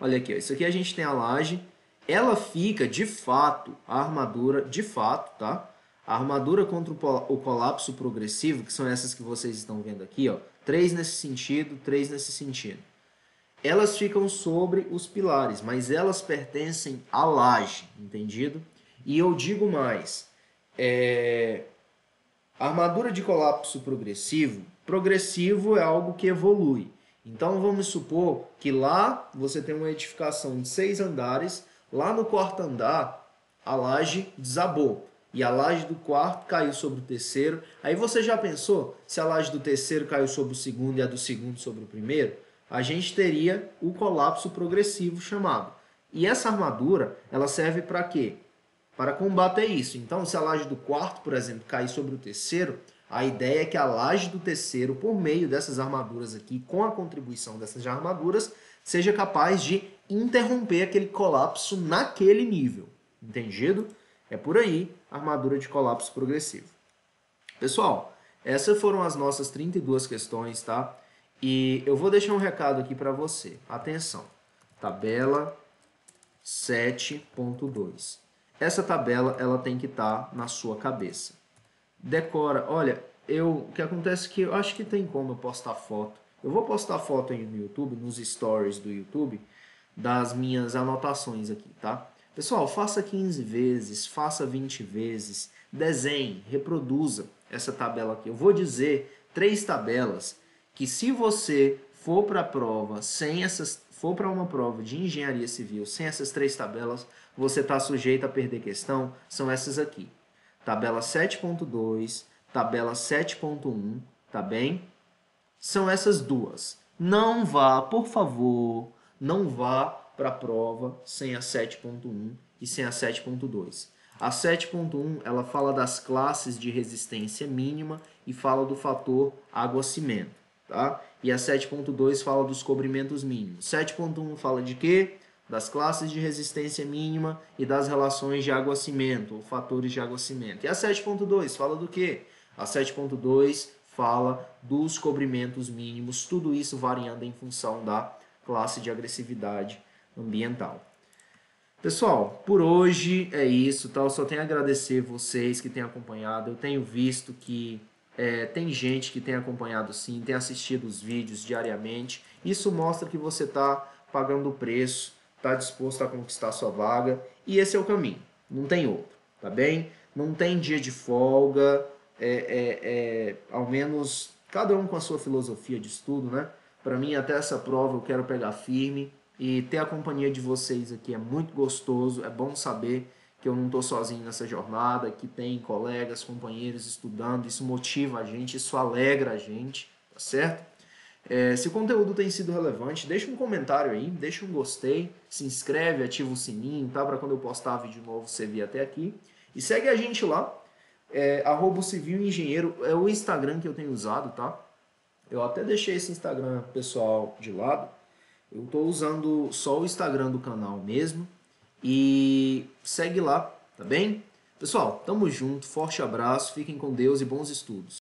Olha aqui, ó, isso aqui a gente tem a laje, ela fica de fato, a armadura, de fato, tá? A armadura contra o colapso progressivo, que são essas que vocês estão vendo aqui, ó, 3 nesse sentido, 3 nesse sentido. Elas ficam sobre os pilares, mas elas pertencem à laje, entendido? E eu digo mais, a armadura de colapso progressivo, progressivo é algo que evolui. Então vamos supor que lá você tem uma edificação de 6 andares, lá no quarto andar a laje desabou e a laje do quarto caiu sobre o terceiro. Aí você já pensou se a laje do terceiro caiu sobre o segundo e a do segundo sobre o primeiro? A gente teria o colapso progressivo chamado. E essa armadura, ela serve para quê? Para combater isso. Então, se a laje do quarto, por exemplo, cair sobre o terceiro, a ideia é que a laje do terceiro, por meio dessas armaduras aqui, com a contribuição dessas armaduras, seja capaz de interromper aquele colapso naquele nível. Entendido? É por aí a armadura de colapso progressivo. Pessoal, essas foram as nossas 32 questões, tá? E eu vou deixar um recado aqui para você. Atenção. Tabela 7.2. Essa tabela ela tem que estar na sua cabeça. Decora, olha, o que acontece é que eu acho que tem como eu postar foto. Eu vou postar foto aí no YouTube, nos stories do YouTube, das minhas anotações aqui, tá? Pessoal, faça 15 vezes, faça 20 vezes, desenhe, reproduza essa tabela aqui. Eu vou dizer 3 tabelas que se você for para a prova sem essas, for para uma prova de engenharia civil sem essas 3 tabelas, você está sujeito a perder questão. São essas aqui. Tabela 7.2, tabela 7.1, tá bem? São essas duas. Não vá, por favor, não vá para a prova sem a 7.1 e sem a 7.2. A 7.1 ela fala das classes de resistência mínima e fala do fator água-cimento, tá? E a 7.2 fala dos cobrimentos mínimos. 7.1 fala de quê? Das classes de resistência mínima e das relações de água-cimento, ou fatores de água-cimento. E a 7.2 fala do quê? A 7.2 fala dos cobrimentos mínimos, tudo isso variando em função da classe de agressividade ambiental. Pessoal, por hoje é isso, tá? Eu só tenho a agradecer vocês que têm acompanhado. Eu tenho visto que tem gente que tem acompanhado sim, tem assistido os vídeos diariamente. Isso mostra que você está pagando o preço, está disposto a conquistar sua vaga, e esse é o caminho, não tem outro, tá bem? Não tem dia de folga, ao menos cada um com a sua filosofia de estudo, né? Para mim, até essa prova eu quero pegar firme, e ter a companhia de vocês aqui é muito gostoso, é bom saber que eu não estou sozinho nessa jornada, que tem colegas, companheiros estudando, isso motiva a gente, isso alegra a gente, tá certo? Se o conteúdo tem sido relevante, deixa um comentário aí, deixa um gostei, se inscreve, ativa o sininho, tá? Para quando eu postar vídeo novo você vir até aqui. E segue a gente lá, @civilengenheiro é o Instagram que eu tenho usado, tá? Eu até deixei esse Instagram pessoal de lado. Eu estou usando só o Instagram do canal mesmo. E segue lá, tá bem? Pessoal, tamo junto, forte abraço, fiquem com Deus e bons estudos.